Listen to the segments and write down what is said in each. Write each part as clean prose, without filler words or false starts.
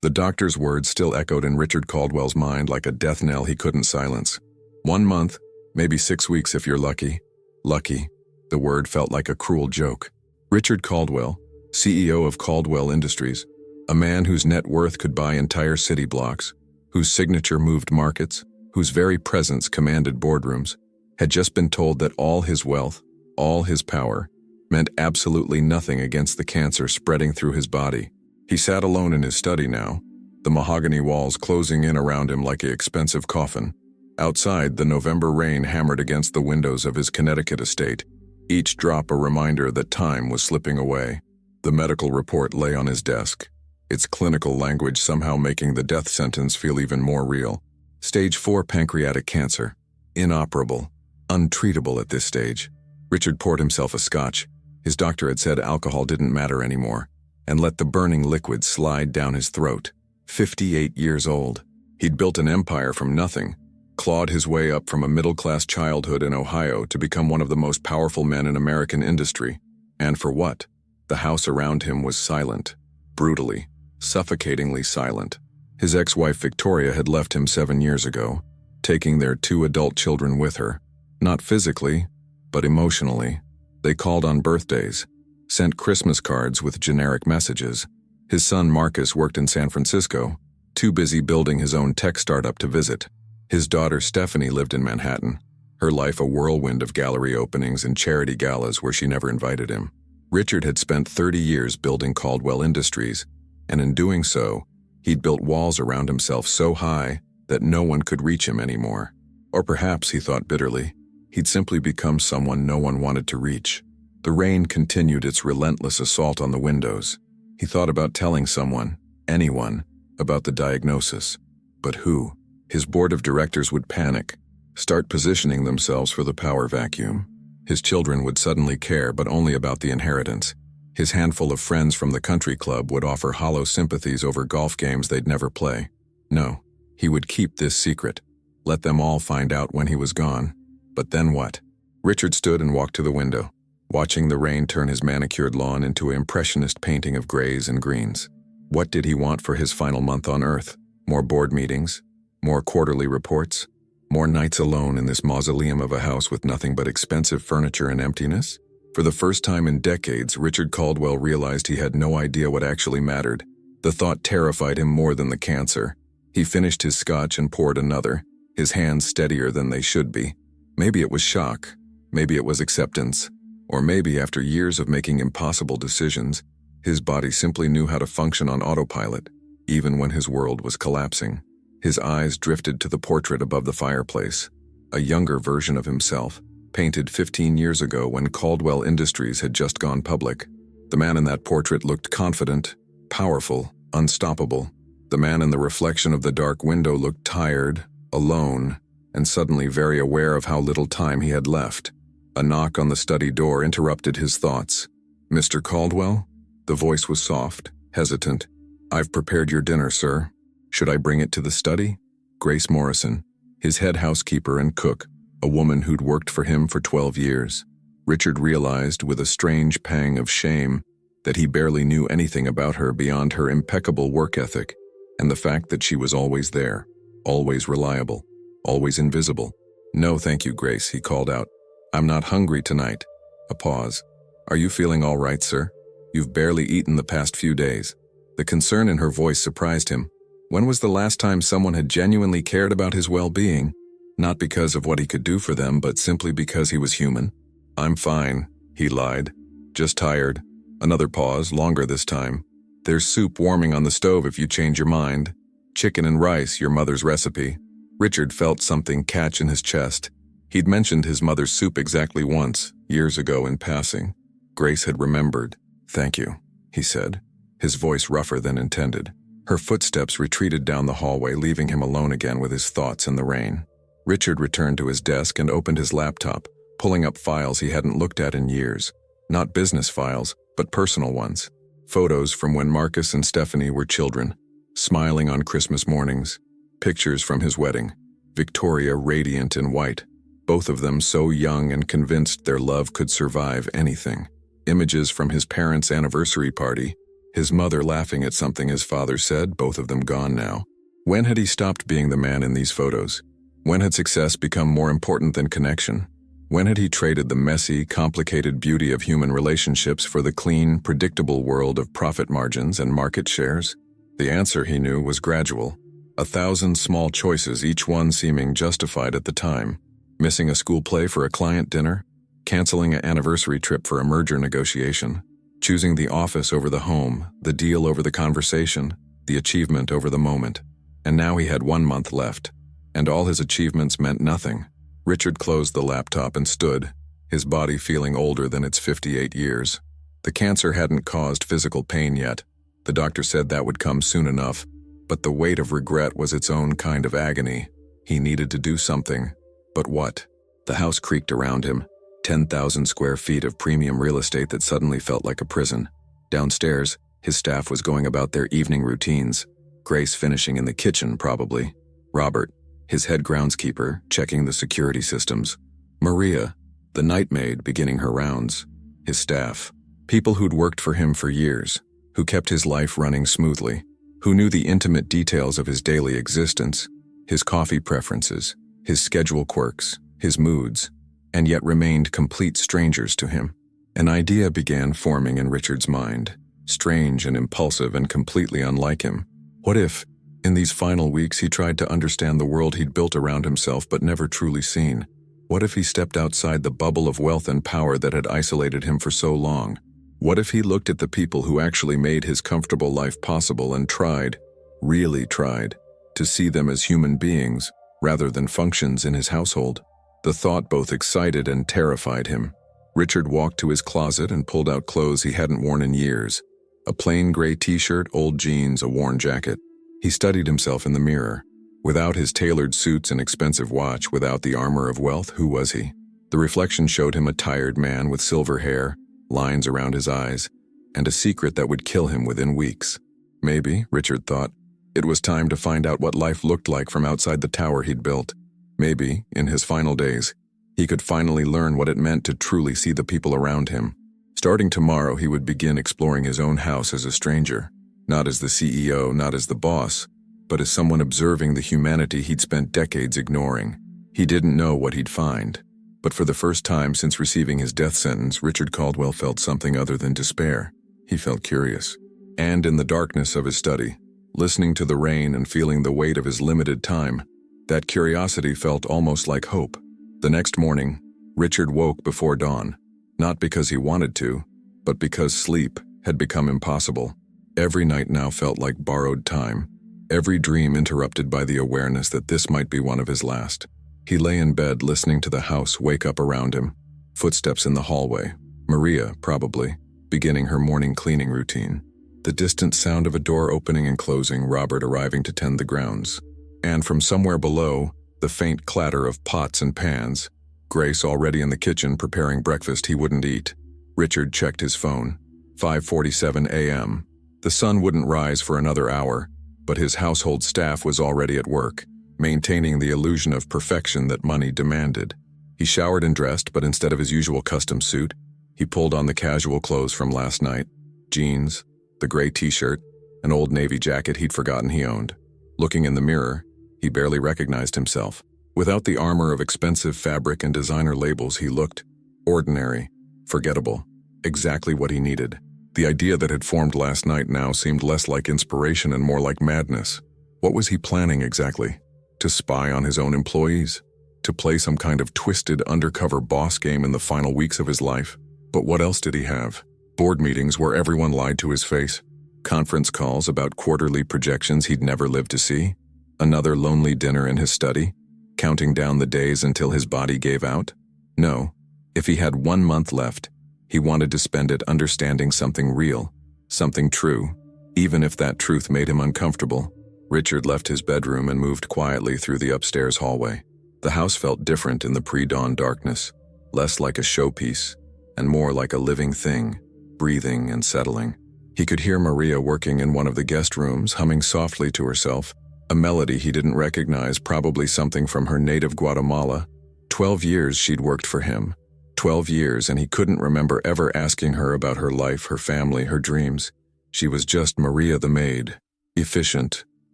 The doctor's words still echoed in Richard Caldwell's mind like a death knell he couldn't silence. 1 month, maybe 6 weeks if you're lucky. Lucky. The word felt like a cruel joke. Richard Caldwell, CEO of Caldwell Industries, a man whose net worth could buy entire city blocks, whose signature moved markets, whose very presence commanded boardrooms, had just been told that all his wealth, all his power, meant absolutely nothing against the cancer spreading through his body. He sat alone in his study now, the mahogany walls closing in around him like an expensive coffin. Outside, the November rain hammered against the windows of his Connecticut estate, each drop a reminder that time was slipping away. The medical report lay on his desk, its clinical language somehow making the death sentence feel even more real. Stage 4 pancreatic cancer. Inoperable. Untreatable at this stage. Richard poured himself a scotch. His doctor had said alcohol didn't matter anymore, and let the burning liquid slide down his throat. 58 years old. He'd built an empire from nothing, clawed his way up from a middle-class childhood in Ohio to become one of the most powerful men in American industry. And for what? The house around him was silent, brutally, suffocatingly silent. His ex-wife Victoria had left him 7 years ago, taking their 2 adult children with her. Not physically, but emotionally. They called on birthdays, sent Christmas cards with generic messages. His son Marcus worked in San Francisco, too busy building his own tech startup to visit. His daughter Stephanie lived in Manhattan, her life a whirlwind of gallery openings and charity galas where she never invited him. Richard had spent 30 years building Caldwell Industries, and in doing so, he'd built walls around himself so high that no one could reach him anymore. Or perhaps, he thought bitterly, he'd simply become someone no one wanted to reach. The rain continued its relentless assault on the windows. He thought about telling someone, anyone, about the diagnosis. But who? His board of directors would panic, start positioning themselves for the power vacuum. His children would suddenly care, but only about the inheritance. His handful of friends from the country club would offer hollow sympathies over golf games they'd never play. No, he would keep this secret. Let them all find out when he was gone. But then what? Richard stood and walked to the window, watching the rain turn his manicured lawn into an impressionist painting of grays and greens. What did he want for his final month on Earth? More board meetings? More quarterly reports? More nights alone in this mausoleum of a house with nothing but expensive furniture and emptiness? For the first time in decades, Richard Caldwell realized he had no idea what actually mattered. The thought terrified him more than the cancer. He finished his scotch and poured another, his hands steadier than they should be. Maybe it was shock, maybe it was acceptance, or maybe after years of making impossible decisions, his body simply knew how to function on autopilot, even when his world was collapsing. His eyes drifted to the portrait above the fireplace, a younger version of himself, painted 15 years ago when Caldwell Industries had just gone public. The man in that portrait looked confident, powerful, unstoppable. The man in the reflection of the dark window looked tired, alone, and suddenly very aware of how little time he had left. A knock on the study door interrupted his thoughts. "Mr. Caldwell?" The voice was soft, hesitant. "I've prepared your dinner, sir. Should I bring it to the study?" Grace Morrison, his head housekeeper and cook, a woman who'd worked for him for 12 years. Richard realized, with a strange pang of shame, that he barely knew anything about her beyond her impeccable work ethic and the fact that she was always there, always reliable, always invisible. "No, thank you, Grace," he called out. "I'm not hungry tonight." A pause. "Are you feeling all right, sir? You've barely eaten the past few days." The concern in her voice surprised him. When was the last time someone had genuinely cared about his well-being? Not because of what he could do for them, but simply because he was human. "I'm fine," he lied. "Just tired." Another pause, longer this time. "There's soup warming on the stove if you change your mind. Chicken and rice, your mother's recipe." Richard felt something catch in his chest. He'd mentioned his mother's soup exactly once, years ago in passing. Grace had remembered. "Thank you," he said, his voice rougher than intended. Her footsteps retreated down the hallway, leaving him alone again with his thoughts in the rain. Richard returned to his desk and opened his laptop, pulling up files he hadn't looked at in years. Not business files, but personal ones. Photos from when Marcus and Stephanie were children, smiling on Christmas mornings. Pictures from his wedding. Victoria radiant in white, both of them so young and convinced their love could survive anything. Images from his parents' anniversary party, His mother laughing at something his father said, both of them gone now. When had he stopped being the man in these photos? When had success become more important than connection? When had he traded the messy, complicated beauty of human relationships for the clean, predictable world of profit margins and market shares? The answer, he knew, was gradual. 1,000 small choices, each one seeming justified at the time. Missing a school play for a client dinner, canceling an anniversary trip for a merger negotiation, choosing the office over the home, the deal over the conversation, the achievement over the moment. And now he had 1 month left, and all his achievements meant nothing. Richard closed the laptop and stood, his body feeling older than its 58 years. The cancer hadn't caused physical pain yet. The doctor said that would come soon enough, but the weight of regret was its own kind of agony. He needed to do something. But what? The house creaked around him, 10,000 square feet of premium real estate that suddenly felt like a prison. Downstairs, his staff was going about their evening routines. Grace finishing in the kitchen, probably. Robert, his head groundskeeper, checking the security systems. Maria, the night maid, beginning her rounds. His staff, people who'd worked for him for years, who kept his life running smoothly, who knew the intimate details of his daily existence, his coffee preferences, his schedule quirks, his moods, and yet remained complete strangers to him. An idea began forming in Richard's mind, strange and impulsive and completely unlike him. What if, in these final weeks, he tried to understand the world he'd built around himself but never truly seen? What if he stepped outside the bubble of wealth and power that had isolated him for so long? What if he looked at the people who actually made his comfortable life possible and tried, really tried, to see them as human beings rather than functions in his household? The thought both excited and terrified him. Richard walked to his closet and pulled out clothes he hadn't worn in years. A plain gray t-shirt, old jeans, a worn jacket. He studied himself in the mirror. Without his tailored suits and expensive watch, without the armor of wealth, who was he? The reflection showed him a tired man with silver hair, lines around his eyes, and a secret that would kill him within weeks. Maybe, Richard thought, it was time to find out what life looked like from outside the tower he'd built. Maybe, in his final days, he could finally learn what it meant to truly see the people around him. Starting tomorrow, he would begin exploring his own house as a stranger. Not as the CEO, not as the boss, but as someone observing the humanity he'd spent decades ignoring. He didn't know what he'd find. But for the first time since receiving his death sentence, Richard Caldwell felt something other than despair. He felt curious. And in the darkness of his study, listening to the rain and feeling the weight of his limited time, that curiosity felt almost like hope. The next morning, Richard woke before dawn, not because he wanted to, but because sleep had become impossible. Every night now felt like borrowed time, every dream interrupted by the awareness that this might be one of his last. He lay in bed listening to the house wake up around him. Footsteps in the hallway. Maria, probably, beginning her morning cleaning routine. The distant sound of a door opening and closing, Robert arriving to tend the grounds. And from somewhere below, the faint clatter of pots and pans. Grace already in the kitchen preparing breakfast he wouldn't eat. Richard checked his phone. 5:47 a.m. The sun wouldn't rise for another hour, but his household staff was already at work, maintaining the illusion of perfection that money demanded. He showered and dressed, but instead of his usual custom suit, he pulled on the casual clothes from last night. Jeans, the gray t-shirt, an old navy jacket he'd forgotten he owned. Looking in the mirror, he barely recognized himself. Without the armor of expensive fabric and designer labels, he looked ordinary, forgettable, exactly what he needed. The idea that had formed last night now seemed less like inspiration and more like madness. What was he planning exactly? To spy on his own employees? To play some kind of twisted undercover boss game in the final weeks of his life? But what else did he have? Board meetings where everyone lied to his face? Conference calls about quarterly projections he'd never lived to see? Another lonely dinner in his study? Counting down the days until his body gave out? No. If he had 1 month left, he wanted to spend it understanding something real, something true, even if that truth made him uncomfortable. Richard left his bedroom and moved quietly through the upstairs hallway. The house felt different in the pre-dawn darkness, less like a showpiece, and more like a living thing, breathing and settling. He could hear Maria working in one of the guest rooms, humming softly to herself, a melody he didn't recognize, probably something from her native Guatemala. 12 years she'd worked for him. 12 years, and he couldn't remember ever asking her about her life, her family, her dreams. She was just Maria the maid. Efficient,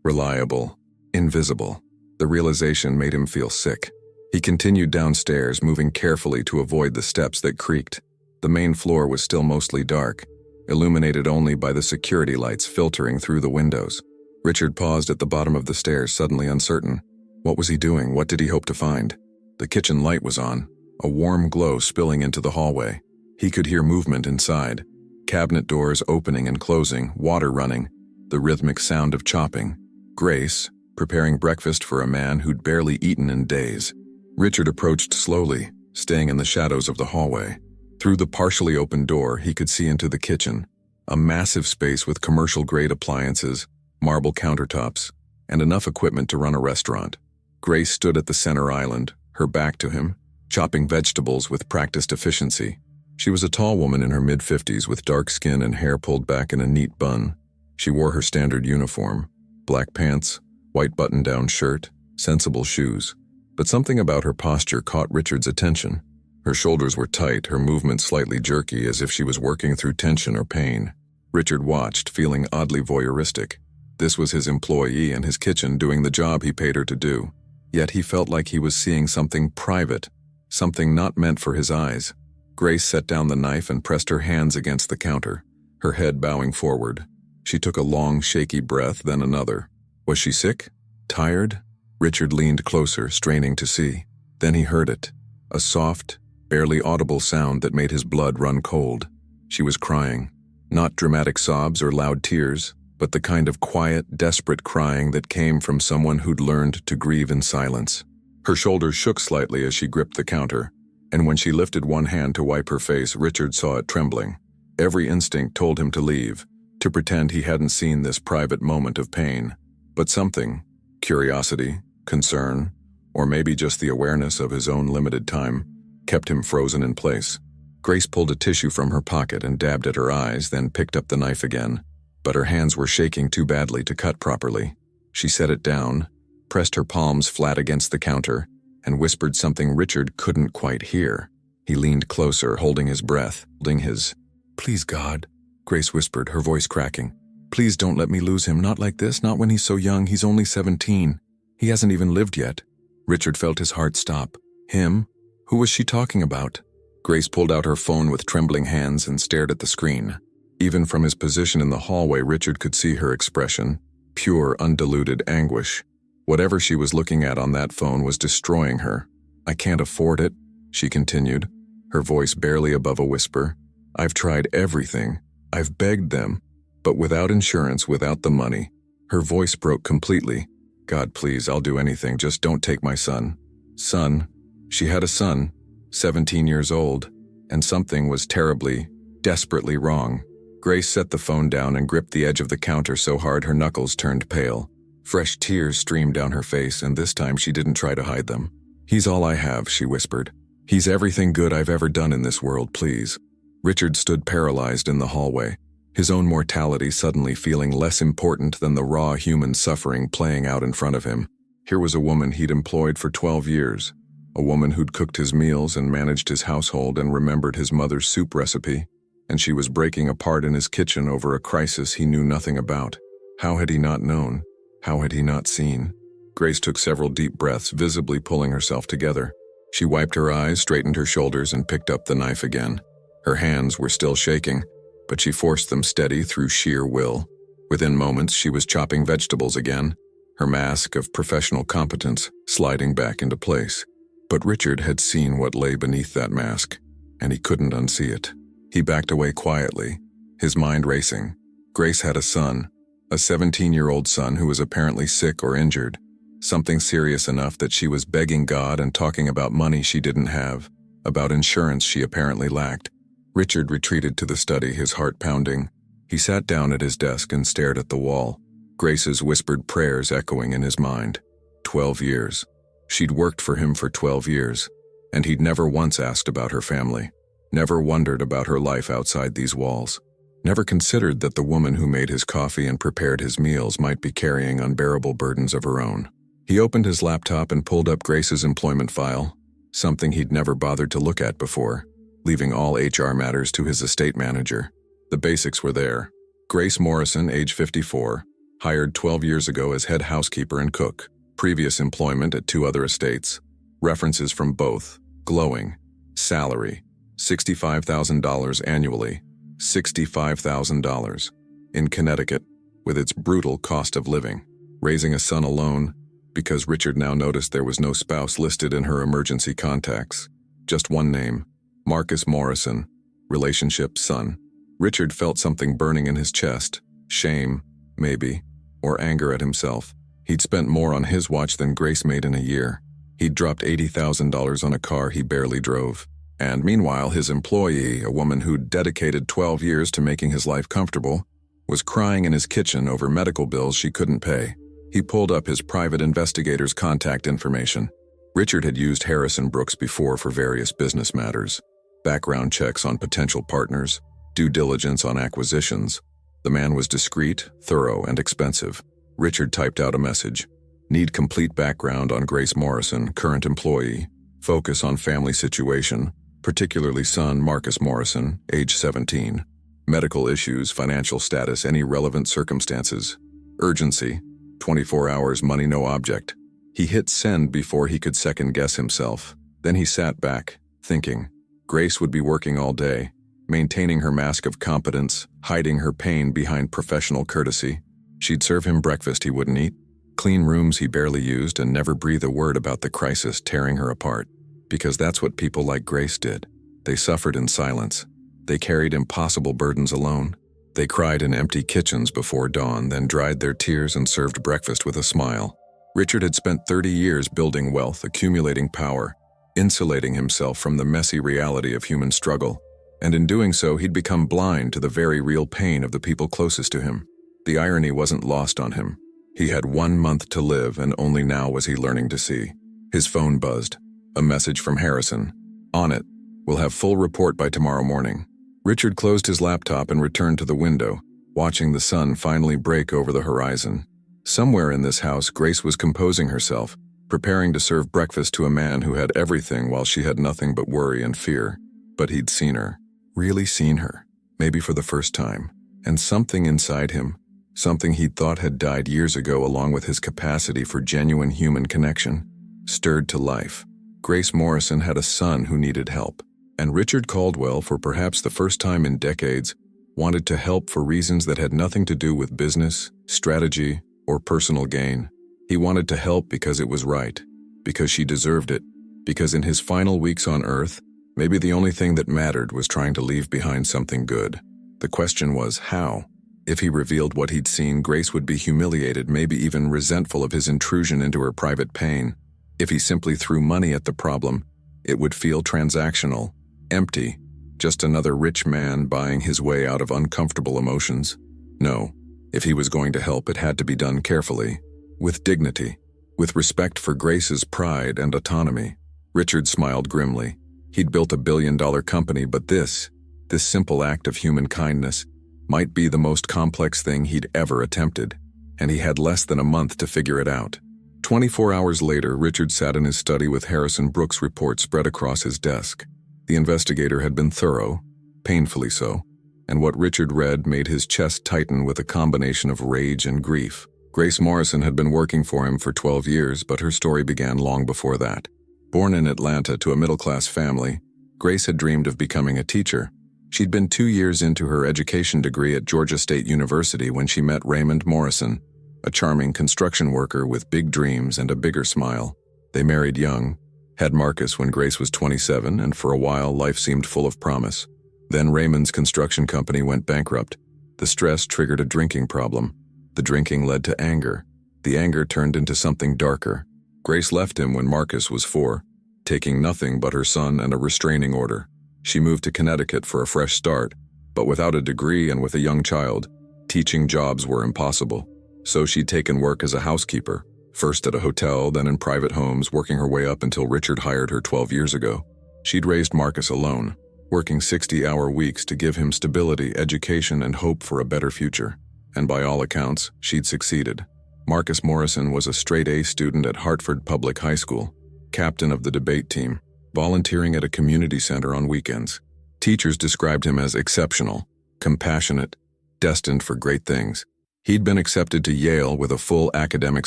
reliable, invisible. The realization made him feel sick. He continued downstairs, moving carefully to avoid the steps that creaked. The main floor was still mostly dark, illuminated only by the security lights filtering through the windows. Richard paused at the bottom of the stairs, suddenly uncertain. What was he doing? What did he hope to find? The kitchen light was on, a warm glow spilling into the hallway. He could hear movement inside. Cabinet doors opening and closing, water running, the rhythmic sound of chopping. Grace, preparing breakfast for a man who'd barely eaten in days. Richard approached slowly, staying in the shadows of the hallway. Through the partially open door, he could see into the kitchen, a massive space with commercial-grade appliances, marble countertops, and enough equipment to run a restaurant. Grace stood at the center island, her back to him, chopping vegetables with practiced efficiency. She was a tall woman in her mid-50s with dark skin and hair pulled back in a neat bun. She wore her standard uniform, black pants, white button-down shirt, sensible shoes. But something about her posture caught Richard's attention. Her shoulders were tight, her movements slightly jerky, as if she was working through tension or pain. Richard watched, feeling oddly voyeuristic. This was his employee in his kitchen doing the job he paid her to do. Yet he felt like he was seeing something private, something not meant for his eyes. Grace set down the knife and pressed her hands against the counter, her head bowing forward. She took a long, shaky breath, then another. Was she sick? Tired? Richard leaned closer, straining to see. Then he heard it. A soft, barely audible sound that made his blood run cold. She was crying. Not dramatic sobs or loud tears, but the kind of quiet, desperate crying that came from someone who'd learned to grieve in silence. Her shoulders shook slightly as she gripped the counter, and when she lifted one hand to wipe her face, Richard saw it trembling. Every instinct told him to leave, to pretend he hadn't seen this private moment of pain. But something, curiosity, concern, or maybe just the awareness of his own limited time, kept him frozen in place. Grace pulled a tissue from her pocket and dabbed at her eyes, then picked up the knife again. But her hands were shaking too badly to cut properly. She set it down, pressed her palms flat against the counter, and whispered something Richard couldn't quite hear. He leaned closer, holding his breath, holding his... "Please, God," Grace whispered, her voice cracking. "Please don't let me lose him, not like this, not when he's so young, he's only 17. He hasn't even lived yet." Richard felt his heart stop. Him? Who was she talking about? Grace pulled out her phone with trembling hands and stared at the screen. Even from his position in the hallway, Richard could see her expression, pure, undiluted anguish. Whatever she was looking at on that phone was destroying her. "I can't afford it," she continued, her voice barely above a whisper. "I've tried everything. I've begged them. But without insurance, without the money." Her voice broke completely. "God, please, I'll do anything. Just don't take my son." Son? She had a son, 17 years old, and something was terribly, desperately wrong. Grace set the phone down and gripped the edge of the counter so hard her knuckles turned pale. Fresh tears streamed down her face, and this time she didn't try to hide them. "He's all I have," she whispered. "He's everything good I've ever done in this world, please." Richard stood paralyzed in the hallway, his own mortality suddenly feeling less important than the raw human suffering playing out in front of him. Here was a woman he'd employed for 12 years, a woman who'd cooked his meals and managed his household and remembered his mother's soup recipe, and she was breaking apart in his kitchen over a crisis he knew nothing about. How had he not known? How had he not seen? Grace took several deep breaths, visibly pulling herself together. She wiped her eyes, straightened her shoulders, and picked up the knife again. Her hands were still shaking, but she forced them steady through sheer will. Within moments, she was chopping vegetables again, her mask of professional competence sliding back into place. But Richard had seen what lay beneath that mask, and he couldn't unsee it. He backed away quietly, his mind racing. Grace had a son, a 17-year-old son who was apparently sick or injured, something serious enough that she was begging God and talking about money she didn't have, about insurance she apparently lacked. Richard retreated to the study, his heart pounding. He sat down at his desk and stared at the wall, Grace's whispered prayers echoing in his mind. 12 years. She'd worked for him for 12 years, and he'd never once asked about her family, never wondered about her life outside these walls, never considered that the woman who made his coffee and prepared his meals might be carrying unbearable burdens of her own. He opened his laptop and pulled up Grace's employment file, something he'd never bothered to look at before, leaving all HR matters to his estate manager. The basics were there: Grace Morrison, age 54, hired 12 years ago as head housekeeper and cook. Previous employment at 2 other estates. References from both. Glowing. Salary. $65,000 annually. $65,000. In Connecticut, with its brutal cost of living. Raising a son alone, because Richard now noticed there was no spouse listed in her emergency contacts. Just one name. Marcus Morrison. Relationship, son. Richard felt something burning in his chest. Shame, maybe, or anger at himself. He'd spent more on his watch than Grace made in a year. He'd dropped $80,000 on a car he barely drove. And meanwhile, his employee, a woman who'd dedicated 12 years to making his life comfortable, was crying in his kitchen over medical bills she couldn't pay. He pulled up his private investigator's contact information. Richard had used Harrison Brooks before for various business matters. Background checks on potential partners, due diligence on acquisitions. The man was discreet, thorough, and expensive. Richard typed out a message. Need complete background on Grace Morrison, current employee. Focus on family situation, particularly son Marcus Morrison, age 17. Medical issues, financial status, any relevant circumstances. Urgency, 24 hours, money no object. He hit send before he could second-guess himself. Then he sat back, thinking. Grace would be working all day, maintaining her mask of competence, hiding her pain behind professional courtesy. She'd serve him breakfast he wouldn't eat, clean rooms he barely used, and never breathe a word about the crisis tearing her apart. Because that's what people like Grace did. They suffered in silence. They carried impossible burdens alone. They cried in empty kitchens before dawn, then dried their tears and served breakfast with a smile. Richard had spent 30 years building wealth, accumulating power, insulating himself from the messy reality of human struggle. And in doing so, he'd become blind to the very real pain of the people closest to him. The irony wasn't lost on him. He had 1 month to live, and only now was he learning to see. His phone buzzed. A message from Harrison. On it. We'll have full report by tomorrow morning. Richard closed his laptop and returned to the window, watching the sun finally break over the horizon. Somewhere in this house, Grace was composing herself, preparing to serve breakfast to a man who had everything while she had nothing but worry and fear. But he'd seen her. Really seen her. Maybe for the first time. And something inside him, something he'd thought had died years ago along with his capacity for genuine human connection, stirred to life. Grace Morrison had a son who needed help. And Richard Caldwell, for perhaps the first time in decades, wanted to help for reasons that had nothing to do with business, strategy, or personal gain. He wanted to help because it was right, because she deserved it, because in his final weeks on Earth, maybe the only thing that mattered was trying to leave behind something good. The question was, how? If he revealed what he'd seen, Grace would be humiliated, maybe even resentful of his intrusion into her private pain. If he simply threw money at the problem, it would feel transactional, empty, just another rich man buying his way out of uncomfortable emotions. No, if he was going to help, it had to be done carefully, with dignity, with respect for Grace's pride and autonomy. Richard smiled grimly. He'd built a billion-dollar company, but this simple act of human kindness, might be the most complex thing he'd ever attempted, and he had less than a month to figure it out. 24 hours later, Richard sat in his study with Harrison Brooks' report spread across his desk. The investigator had been thorough, painfully so, and what Richard read made his chest tighten with a combination of rage and grief. Grace Morrison had been working for him for 12 years, but her story began long before that. Born in Atlanta to a middle-class family, Grace had dreamed of becoming a teacher. She'd been 2 years into her education degree at Georgia State University when she met Raymond Morrison, a charming construction worker with big dreams and a bigger smile. They married young, had Marcus when Grace was 27, and for a while life seemed full of promise. Then Raymond's construction company went bankrupt. The stress triggered a drinking problem. The drinking led to anger. The anger turned into something darker. Grace left him when Marcus was 4, taking nothing but her son and a restraining order. She moved to Connecticut for a fresh start, but without a degree and with a young child, teaching jobs were impossible. So she'd taken work as a housekeeper, first at a hotel, then in private homes, working her way up until Richard hired her 12 years ago. She'd raised Marcus alone, working 60-hour weeks to give him stability, education, and hope for a better future. And by all accounts, she'd succeeded. Marcus Morrison was a straight-A student at Hartford Public High School, captain of the debate team, volunteering at a community center on weekends. Teachers described him as exceptional, compassionate, destined for great things. He'd been accepted to Yale with a full academic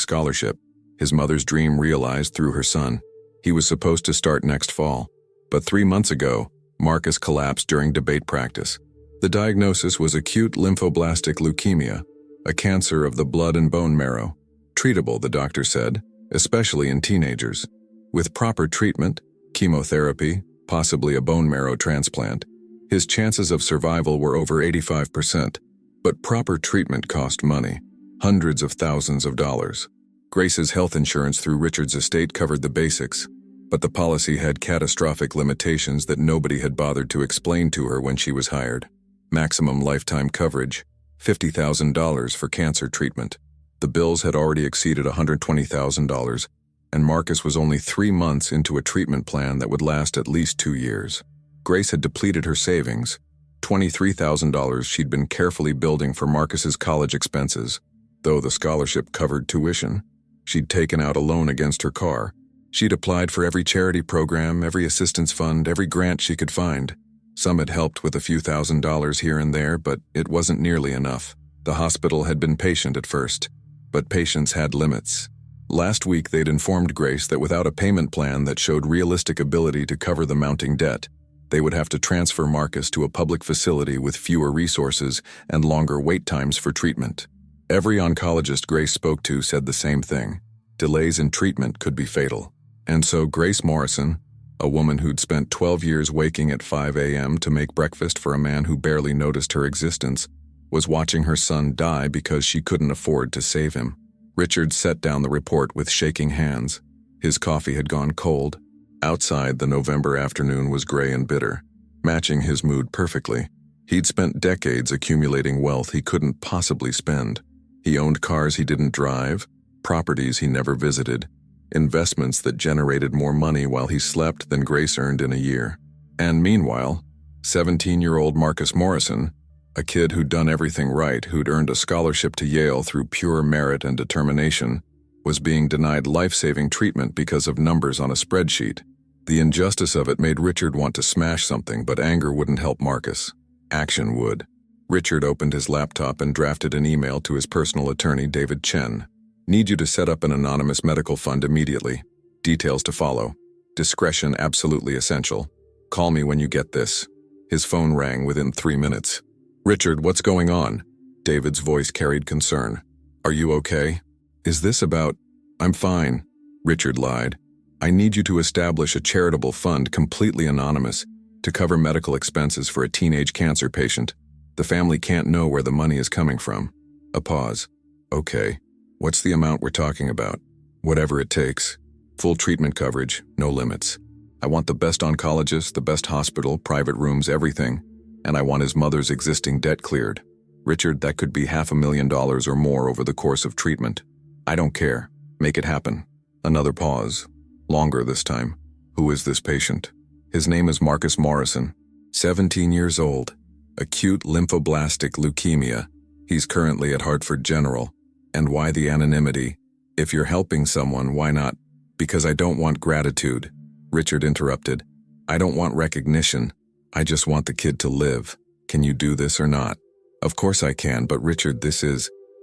scholarship, his mother's dream realized through her son. He was supposed to start next fall. But 3 months ago, Marcus collapsed during debate practice. The diagnosis was acute lymphoblastic leukemia, a cancer of the blood and bone marrow. Treatable, the doctor said, especially in teenagers. With proper treatment, chemotherapy, possibly a bone marrow transplant, his chances of survival were over 85%. But proper treatment cost money, hundreds of thousands of dollars. Grace's health insurance through Richard's estate covered the basics, but the policy had catastrophic limitations that nobody had bothered to explain to her when she was hired. Maximum lifetime coverage, $50,000 for cancer treatment. The bills had already exceeded $120,000, and Marcus was only 3 months into a treatment plan that would last at least 2 years. Grace had depleted her savings, $23,000 she'd been carefully building for Marcus's college expenses. Though the scholarship covered tuition, she'd taken out a loan against her car. She'd applied for every charity program, every assistance fund, every grant she could find. Some had helped with a few $1,000s here and there, but it wasn't nearly enough. The hospital had been patient at first, but patience had limits. Last week they'd informed Grace that without a payment plan that showed realistic ability to cover the mounting debt, they would have to transfer Marcus to a public facility with fewer resources and longer wait times for treatment. Every oncologist Grace spoke to said the same thing. Delays in treatment could be fatal. And so Grace Morrison, a woman who'd spent 12 years waking at 5 a.m. to make breakfast for a man who barely noticed her existence, was watching her son die because she couldn't afford to save him. Richard set down the report with shaking hands. His coffee had gone cold. Outside, the November afternoon was gray and bitter, matching his mood perfectly. He'd spent decades accumulating wealth he couldn't possibly spend. He owned cars he didn't drive, properties he never visited, investments that generated more money while he slept than Grace earned in a year. And meanwhile, 17-year-old Marcus Morrison, a kid who'd done everything right, who'd earned a scholarship to Yale through pure merit and determination, was being denied life-saving treatment because of numbers on a spreadsheet. The injustice of it made Richard want to smash something, but anger wouldn't help Marcus. Action would. Richard opened his laptop and drafted an email to his personal attorney, David Chen. Need you to set up an anonymous medical fund immediately. Details to follow. Discretion absolutely essential. Call me when you get this. His phone rang within 3 minutes. Richard, what's going on? David's voice carried concern. Are you okay? Is this about... I'm fine. Richard lied. I need you to establish a charitable fund completely anonymous to cover medical expenses for a teenage cancer patient. The family can't know where the money is coming from. A pause. Okay. What's the amount we're talking about? Whatever it takes. Full treatment coverage, no limits. I want the best oncologist, the best hospital, private rooms, everything. And I want his mother's existing debt cleared. Richard, that could be $500,000 or more over the course of treatment. I don't care. Make it happen. Another pause. Longer this time. Who is this patient? His name is Marcus Morrison, 17 years old. Acute lymphoblastic leukemia. He's currently at Hartford General. And why the anonymity? If you're helping someone, why not? Because I don't want gratitude. Richard interrupted. I don't want recognition. I just want the kid to live. Can you do this or not? Of course I can, but Richard, this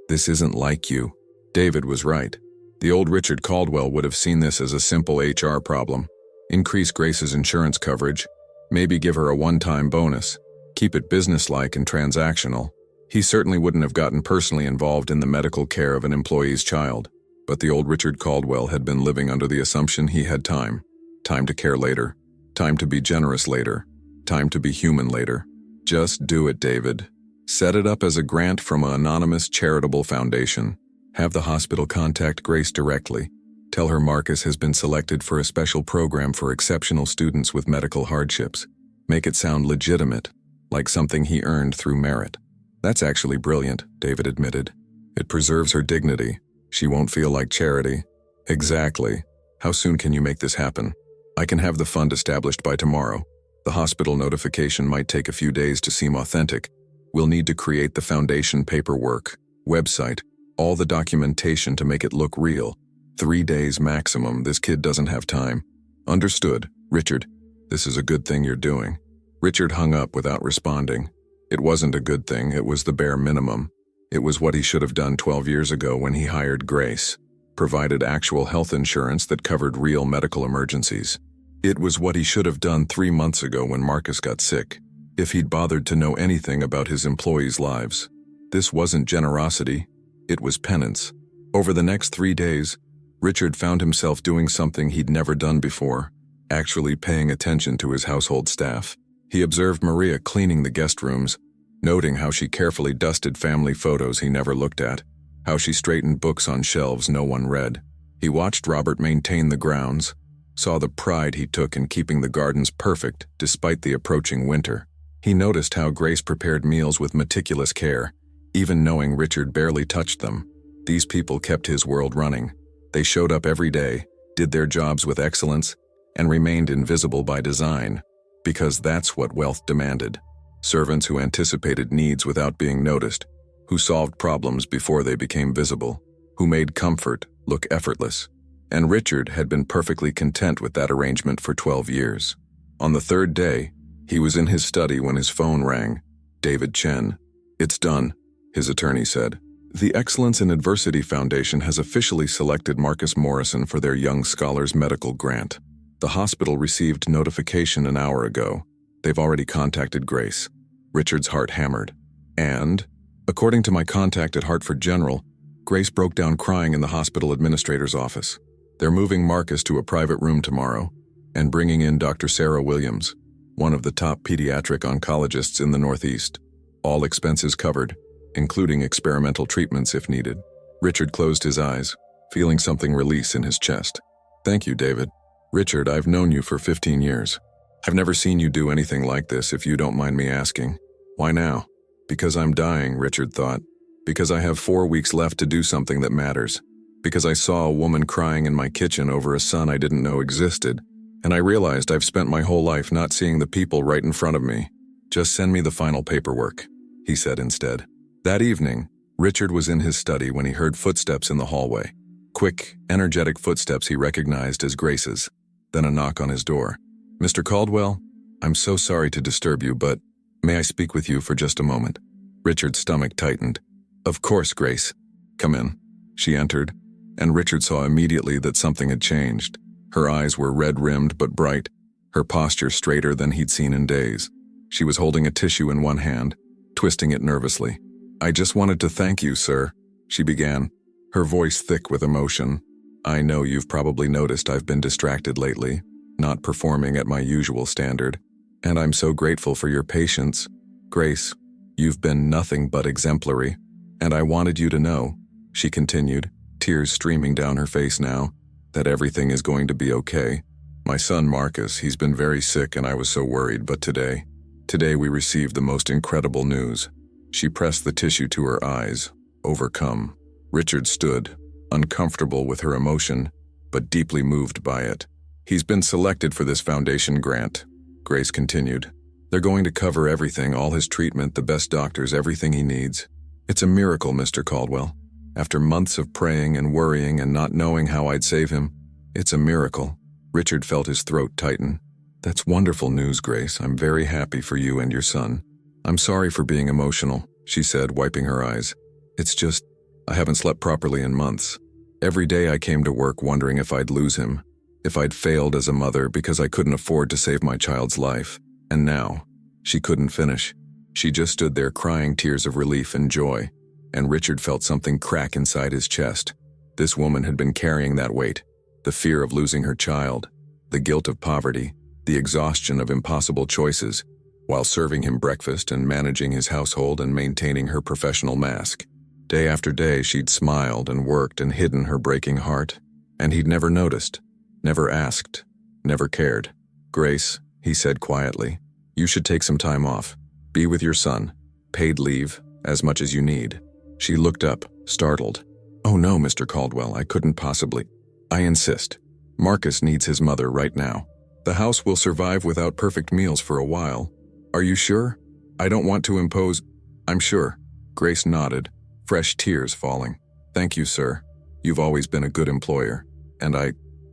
isn't like you. David was right. The old Richard Caldwell would have seen this as a simple HR problem. Increase Grace's insurance coverage, maybe give her a one-time bonus, keep it businesslike and transactional. He certainly wouldn't have gotten personally involved in the medical care of an employee's child, but the old Richard Caldwell had been living under the assumption he had time. Time to care later. Time to be generous later. Time to be human later. Just do it, David. Set it up as a grant from an anonymous charitable foundation. Have the hospital contact Grace directly. Tell her Marcus has been selected for a special program for exceptional students with medical hardships. Make it sound legitimate, like something he earned through merit. That's actually brilliant, David admitted. It preserves her dignity. She won't feel like charity. Exactly. How soon can you make this happen? I can have the fund established by tomorrow. The hospital notification might take a few days to seem authentic. We'll need to create the foundation paperwork, website, all the documentation to make it look real. 3 days maximum. This kid doesn't have time. Understood, Richard. This is a good thing you're doing. Richard hung up without responding. It wasn't a good thing, it was the bare minimum. It was what he should have done 12 years ago when he hired Grace, provided actual health insurance that covered real medical emergencies. It was what he should have done 3 months ago when Marcus got sick, if he'd bothered to know anything about his employees' lives. This wasn't generosity, it was penance. Over the next 3 days, Richard found himself doing something he'd never done before, actually paying attention to his household staff. He observed Maria cleaning the guest rooms, noting how she carefully dusted family photos he never looked at, how she straightened books on shelves no one read. He watched Robert maintain the grounds, saw the pride he took in keeping the gardens perfect despite the approaching winter. He noticed how Grace prepared meals with meticulous care, even knowing Richard barely touched them. These people kept his world running. They showed up every day, did their jobs with excellence, and remained invisible by design, because that's what wealth demanded. Servants who anticipated needs without being noticed, who solved problems before they became visible, who made comfort look effortless. And Richard had been perfectly content with that arrangement for 12 years. On the 3rd day, he was in his study when his phone rang. David Chen. "It's done," his attorney said. "The Excellence in Adversity Foundation has officially selected Marcus Morrison for their Young Scholars Medical Grant. The hospital received notification an hour ago. They've already contacted Grace." Richard's heart hammered. "And, according to my contact at Hartford General, Grace broke down crying in the hospital administrator's office. They're moving Marcus to a private room tomorrow and bringing in Dr. Sarah Williams, one of the top pediatric oncologists in the Northeast. All expenses covered, including experimental treatments if needed." Richard closed his eyes, feeling something release in his chest. "Thank you, David. Richard, I've known you for 15 years. I've never seen you do anything like this, if you don't mind me asking. Why now?" "Because I'm dying," Richard thought. "Because I have 4 weeks left to do something that matters. Because I saw a woman crying in my kitchen over a son I didn't know existed, and I realized I've spent my whole life not seeing the people right in front of me. Just send me the final paperwork," he said instead. That evening, Richard was in his study when he heard footsteps in the hallway. Quick, energetic footsteps he recognized as Grace's, then a knock on his door. "Mr. Caldwell, I'm so sorry to disturb you, but may I speak with you for just a moment?" Richard's stomach tightened. "Of course, Grace. Come in." She entered, and Richard saw immediately that something had changed. Her eyes were red-rimmed but bright, her posture straighter than he'd seen in days. She was holding a tissue in one hand, twisting it nervously. "I just wanted to thank you, sir," she began, her voice thick with emotion. "I know you've probably noticed I've been distracted lately, not performing at my usual standard, and I'm so grateful for your patience. Grace, you've been nothing but exemplary, and I wanted you to know," she continued, tears streaming down her face now, "that everything is going to be okay. My son Marcus, he's been very sick and I was so worried, but today we received the most incredible news." She pressed the tissue to her eyes, overcome. Richard stood, uncomfortable with her emotion, but deeply moved by it. "He's been selected for this foundation grant," Grace continued. "They're going to cover everything, all his treatment, the best doctors, everything he needs. It's a miracle, Mr. Caldwell. After months of praying and worrying and not knowing how I'd save him, it's a miracle." Richard felt his throat tighten. "That's wonderful news, Grace. I'm very happy for you and your son." "I'm sorry for being emotional," she said, wiping her eyes. "It's just, I haven't slept properly in months. Every day I came to work wondering if I'd lose him, if I'd failed as a mother because I couldn't afford to save my child's life. And now," she couldn't finish. She just stood there crying tears of relief and joy, and Richard felt something crack inside his chest. This woman had been carrying that weight, the fear of losing her child, the guilt of poverty, the exhaustion of impossible choices, while serving him breakfast and managing his household and maintaining her professional mask. Day after day she'd smiled and worked and hidden her breaking heart, and he'd never noticed, never asked, never cared. "Grace," he said quietly, "you should take some time off. Be with your son. Paid leave, as much as you need." She looked up, startled. "Oh no, Mr. Caldwell, I couldn't possibly. I insist. Marcus needs his mother right now. The house will survive without perfect meals for a while. Are you sure? I don't want to impose—" "I'm sure." Grace nodded, fresh tears falling. "Thank you, sir. You've always been a good employer, and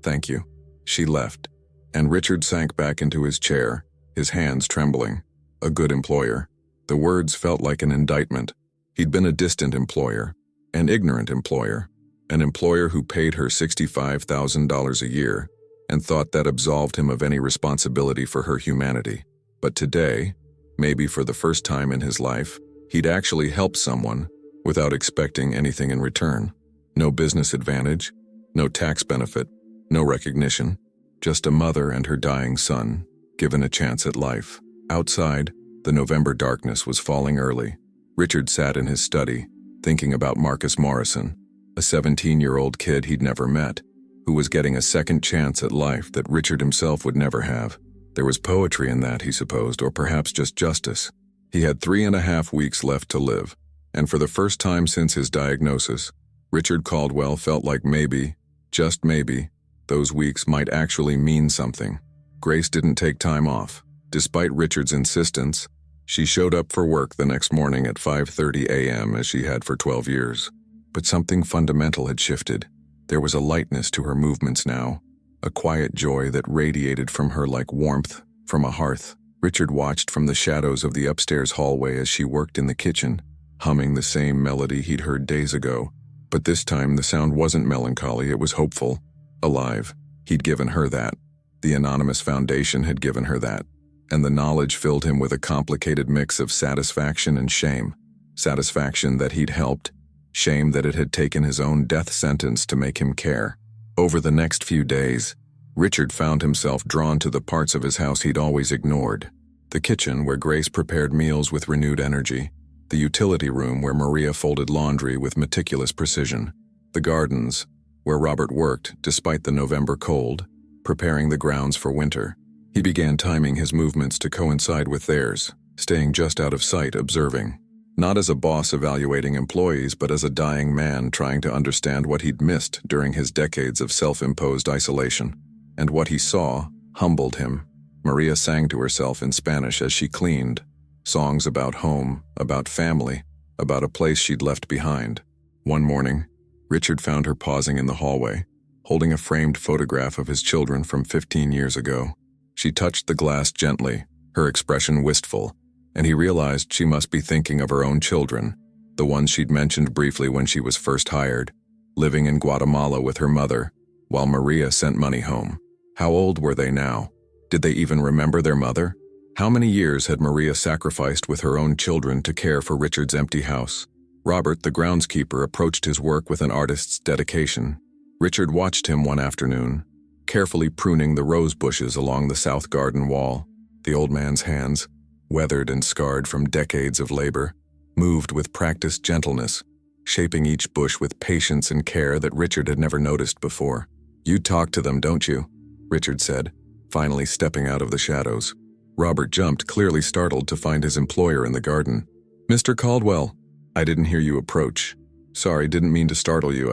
thank you." She left, and Richard sank back into his chair, his hands trembling. A good employer. The words felt like an indictment. He'd been a distant employer, an ignorant employer, an employer who paid her $65,000 a year and thought that absolved him of any responsibility for her humanity. But today, maybe for the first time in his life, he'd actually helped someone without expecting anything in return. No business advantage, no tax benefit, no recognition, just a mother and her dying son, given a chance at life. Outside, the November darkness was falling early. Richard sat in his study, thinking about Marcus Morrison, a 17-year-old kid he'd never met, who was getting a second chance at life that Richard himself would never have. There was poetry in that, he supposed, or perhaps just justice. He had 3.5 weeks left to live, and for the first time since his diagnosis, Richard Caldwell felt like maybe, just maybe, those weeks might actually mean something. Grace didn't take time off. Despite Richard's insistence, she showed up for work the next morning at 5:30 a.m. as she had for 12 years. But something fundamental had shifted. There was a lightness to her movements now, a quiet joy that radiated from her like warmth from a hearth. Richard watched from the shadows of the upstairs hallway as she worked in the kitchen, humming the same melody he'd heard days ago. But this time the sound wasn't melancholy, it was hopeful, alive. He'd given her that. The anonymous foundation had given her that. And the knowledge filled him with a complicated mix of satisfaction and shame. Satisfaction that he'd helped, shame that it had taken his own death sentence to make him care. Over the next few days, Richard found himself drawn to the parts of his house he'd always ignored. The kitchen, where Grace prepared meals with renewed energy. The utility room, where Maria folded laundry with meticulous precision. The gardens, where Robert worked, despite the November cold, preparing the grounds for winter. He began timing his movements to coincide with theirs, staying just out of sight, observing. Not as a boss evaluating employees, but as a dying man trying to understand what he'd missed during his decades of self-imposed isolation. And what he saw humbled him. Maria sang to herself in Spanish as she cleaned, songs about home, about family, about a place she'd left behind. One morning, Richard found her pausing in the hallway, holding a framed photograph of his children from 15 years ago. She touched the glass gently, her expression wistful, and he realized she must be thinking of her own children, the ones she'd mentioned briefly when she was first hired, living in Guatemala with her mother, while Maria sent money home. How old were they now? Did they even remember their mother? How many years had Maria sacrificed with her own children to care for Richard's empty house? Robert, the groundskeeper, approached his work with an artist's dedication. Richard watched him one afternoon, carefully pruning the rose bushes along the south garden wall. The old man's hands, weathered and scarred from decades of labor, moved with practiced gentleness, shaping each bush with patience and care that Richard had never noticed before. "You talk to them, don't you?" Richard said, finally stepping out of the shadows. Robert jumped, clearly startled to find his employer in the garden. "Mr. Caldwell, I didn't hear you approach. Sorry, didn't mean to startle you.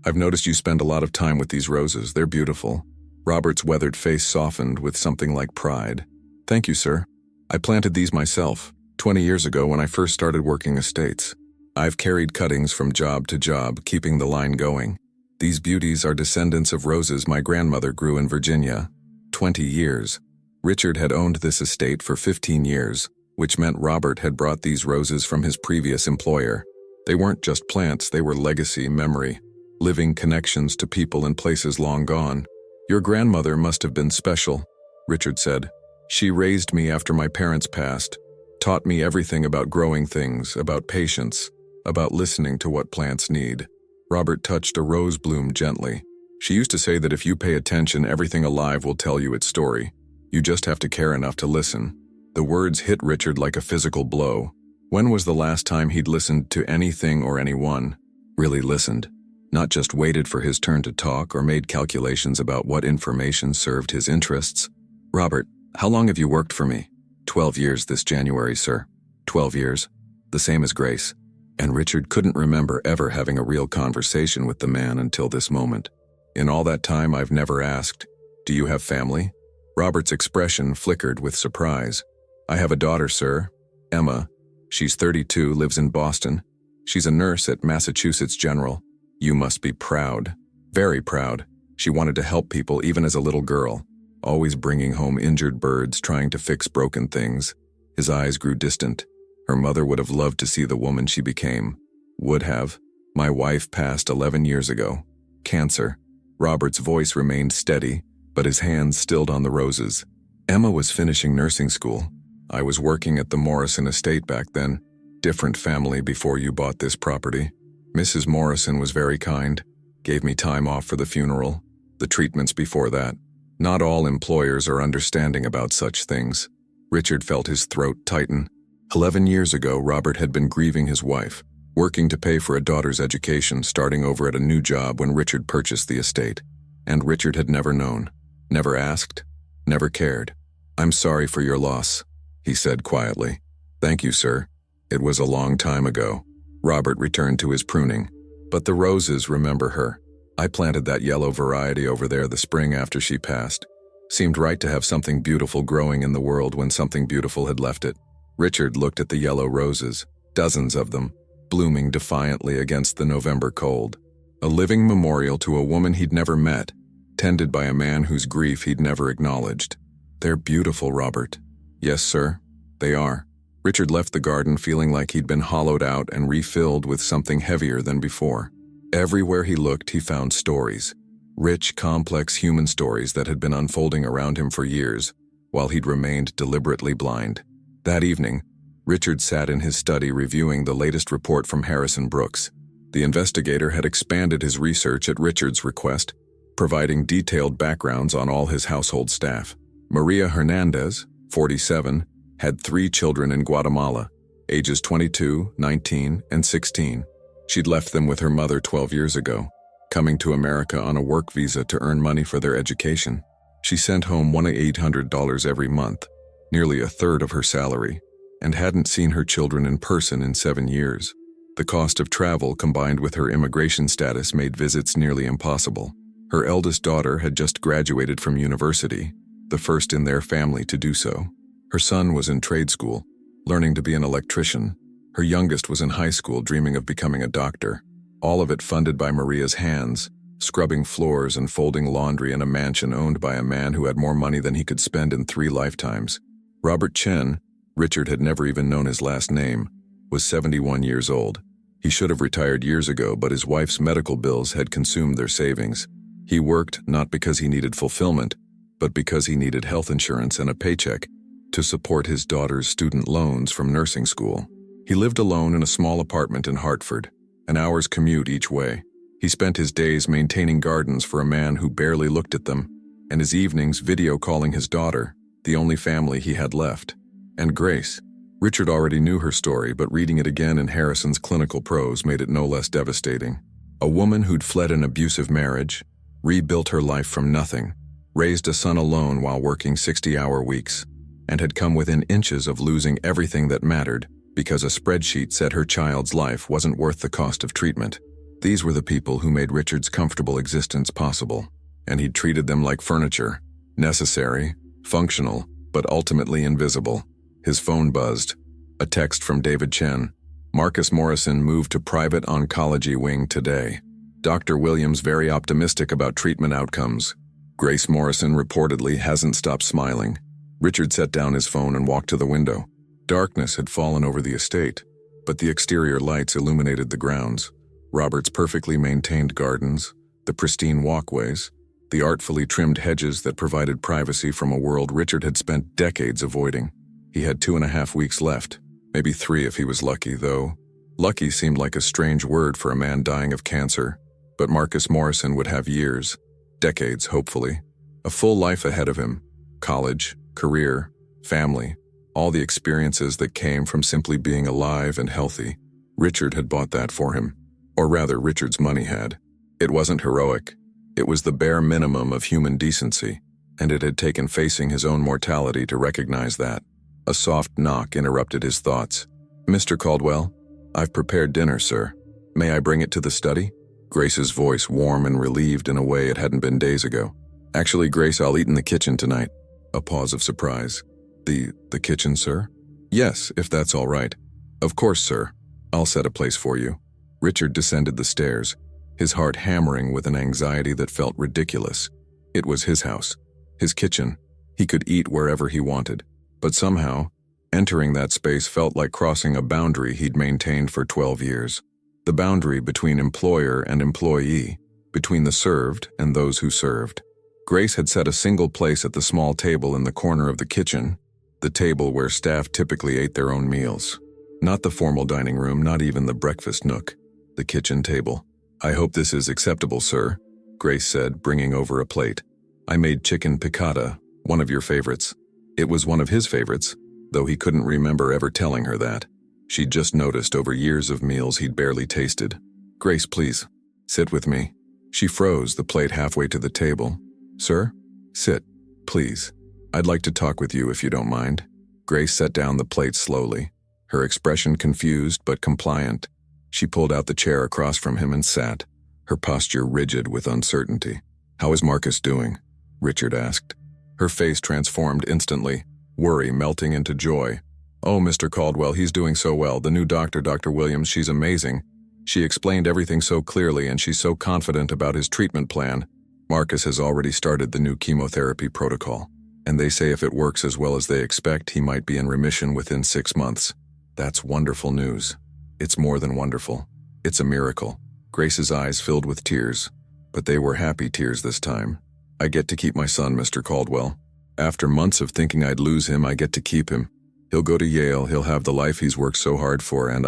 I've noticed you spend a lot of time with these roses. They're beautiful." Robert's weathered face softened with something like pride. "Thank you, sir. I planted these myself, 20 years ago when I first started working estates. I've carried cuttings from job to job, keeping the line going. These beauties are descendants of roses my grandmother grew in Virginia. 20 years. Richard had owned this estate for 15 years, which meant Robert had brought these roses from his previous employer. They weren't just plants, they were legacy, memory, living connections to people and places long gone. "Your grandmother must have been special," Richard said. "She raised me after my parents passed, taught me everything about growing things, about patience, about listening to what plants need." Robert touched a rose bloom gently. "She used to say that if you pay attention, everything alive will tell you its story. You just have to care enough to listen." The words hit Richard like a physical blow. When was the last time he'd listened to anything or anyone? Really listened. Not just waited for his turn to talk or made calculations about what information served his interests. "Robert, how long have you worked for me?" 12 years this January, sir." 12 years? The same as Grace. And Richard couldn't remember ever having a real conversation with the man until this moment. "In all that time, I've never asked, do you have family?" Robert's expression flickered with surprise. "I have a daughter, sir, Emma. She's 32, lives in Boston. She's a nurse at Massachusetts General. You must be proud. Very proud. She wanted to help people even as a little girl, always bringing home injured birds, trying to fix broken things." His eyes grew distant. Her mother would have loved to see the woman she became. Would have. My wife passed 11 years ago. Cancer. Robert's voice remained steady, but his hands stilled on the roses. Emma was finishing nursing school. I was working at the Morrison estate back then. Different family before you bought this property. Mrs. Morrison was very kind. Gave me time off for the funeral. The treatments before that. Not all employers are understanding about such things. Richard felt his throat tighten. 11 years ago, Robert had been grieving his wife, working to pay for a daughter's education, starting over at a new job when Richard purchased the estate. And Richard had never known, never asked, never cared. "I'm sorry for your loss," he said quietly. "Thank you, sir. It was a long time ago." Robert returned to his pruning. "But the roses remember her. I planted that yellow variety over there the spring after she passed. Seemed right to have something beautiful growing in the world when something beautiful had left it." Richard looked at the yellow roses, dozens of them, blooming defiantly against the November cold. A living memorial to a woman he'd never met, tended by a man whose grief he'd never acknowledged. "They're beautiful, Robert." "Yes, sir, they are." Richard left the garden feeling like he'd been hollowed out and refilled with something heavier than before. Everywhere he looked, he found stories. Rich, complex human stories that had been unfolding around him for years, while he'd remained deliberately blind. That evening, Richard sat in his study reviewing the latest report from Harrison Brooks. The investigator had expanded his research at Richard's request, providing detailed backgrounds on all his household staff. Maria Hernandez, 47, had 3 children in Guatemala, ages 22, 19, and 16. She'd left them with her mother 12 years ago, coming to America on a work visa to earn money for their education. She sent home $1,800 every month, nearly a third of her salary, and hadn't seen her children in person in 7 years. The cost of travel combined with her immigration status made visits nearly impossible. Her eldest daughter had just graduated from university, the first in their family to do so. Her son was in trade school, learning to be an electrician. Her youngest was in high school dreaming of becoming a doctor. All of it funded by Maria's hands, scrubbing floors and folding laundry in a mansion owned by a man who had more money than he could spend in 3 lifetimes. Robert Chen, Richard had never even known his last name, was 71 years old. He should have retired years ago, but his wife's medical bills had consumed their savings. He worked not because he needed fulfillment, but because he needed health insurance and a paycheck to support his daughter's student loans from nursing school. He lived alone in a small apartment in Hartford, an hour's commute each way. He spent his days maintaining gardens for a man who barely looked at them, and his evenings video calling his daughter, the only family he had left. And Grace. Richard already knew her story, but reading it again in Harrison's clinical prose made it no less devastating. A woman who'd fled an abusive marriage, rebuilt her life from nothing, raised a son alone while working 60-hour weeks, and had come within inches of losing everything that mattered because a spreadsheet said her child's life wasn't worth the cost of treatment. These were the people who made Richard's comfortable existence possible, and he'd treated them like furniture, necessary, functional, but ultimately invisible. His phone buzzed. A text from David Chen. "Marcus Morrison moved to private oncology wing today. Dr. Williams very optimistic about treatment outcomes. Grace Morrison reportedly hasn't stopped smiling." Richard set down his phone and walked to the window. Darkness had fallen over the estate, but the exterior lights illuminated the grounds. Robert's perfectly maintained gardens, the pristine walkways, the artfully trimmed hedges that provided privacy from a world Richard had spent decades avoiding. He had 2.5 weeks left, maybe 3 if he was lucky, though. Lucky seemed like a strange word for a man dying of cancer, but Marcus Morrison would have years, decades hopefully, a full life ahead of him. College, career, family, all the experiences that came from simply being alive and healthy. Richard had bought that for him. Or rather, Richard's money had. It wasn't heroic. It was the bare minimum of human decency, and it had taken facing his own mortality to recognize that. A soft knock interrupted his thoughts. "Mr. Caldwell, I've prepared dinner, sir. May I bring it to the study?" Grace's voice warm and relieved in a way it hadn't been days ago. "Actually, Grace, I'll eat in the kitchen tonight." A pause of surprise. The kitchen, sir?" "Yes, if that's all right." "Of course, sir. I'll set a place for you." Richard descended the stairs, his heart hammering with an anxiety that felt ridiculous. It was his house, his kitchen. He could eat wherever he wanted. But somehow, Entering that space felt like crossing a boundary he'd maintained for 12 years. The boundary between employer and employee, between the served and those who served. Grace had set a single place at the small table in the corner of the kitchen, the table where staff typically ate their own meals. Not the formal dining room, not even the breakfast nook, the kitchen table. "I hope this is acceptable, sir," Grace said, bringing over a plate. "I made chicken piccata, one of your favorites." It was one of his favorites, though he couldn't remember ever telling her that. She'd just noticed over years of meals he'd barely tasted. "Grace, please, sit with me." She froze, the plate halfway to the table. "Sir? Sit, please. I'd like to talk with you if you don't mind." Grace set down the plate slowly, her expression confused but compliant. She pulled out the chair across from him and sat, her posture rigid with uncertainty. "How is Marcus doing?" Richard asked. Her face transformed instantly, worry melting into joy. "Oh, Mr. Caldwell, he's doing so well. The new doctor, Dr. Williams, she's amazing. She explained everything so clearly and she's so confident about his treatment plan. Marcus has already started the new chemotherapy protocol, and they say if it works as well as they expect, he might be in remission within 6 months. That's wonderful news. It's more than wonderful. It's a miracle." Grace's eyes filled with tears, but they were happy tears this time. "I get to keep my son, Mr. Caldwell. After months of thinking I'd lose him, I get to keep him. He'll go to Yale, he'll have the life he's worked so hard for, and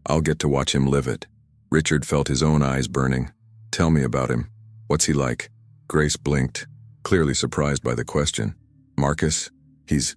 I'll get to watch him live it." Richard felt his own eyes burning. "Tell me about him. What's he like?" Grace blinked, clearly surprised by the question. "Marcus? He's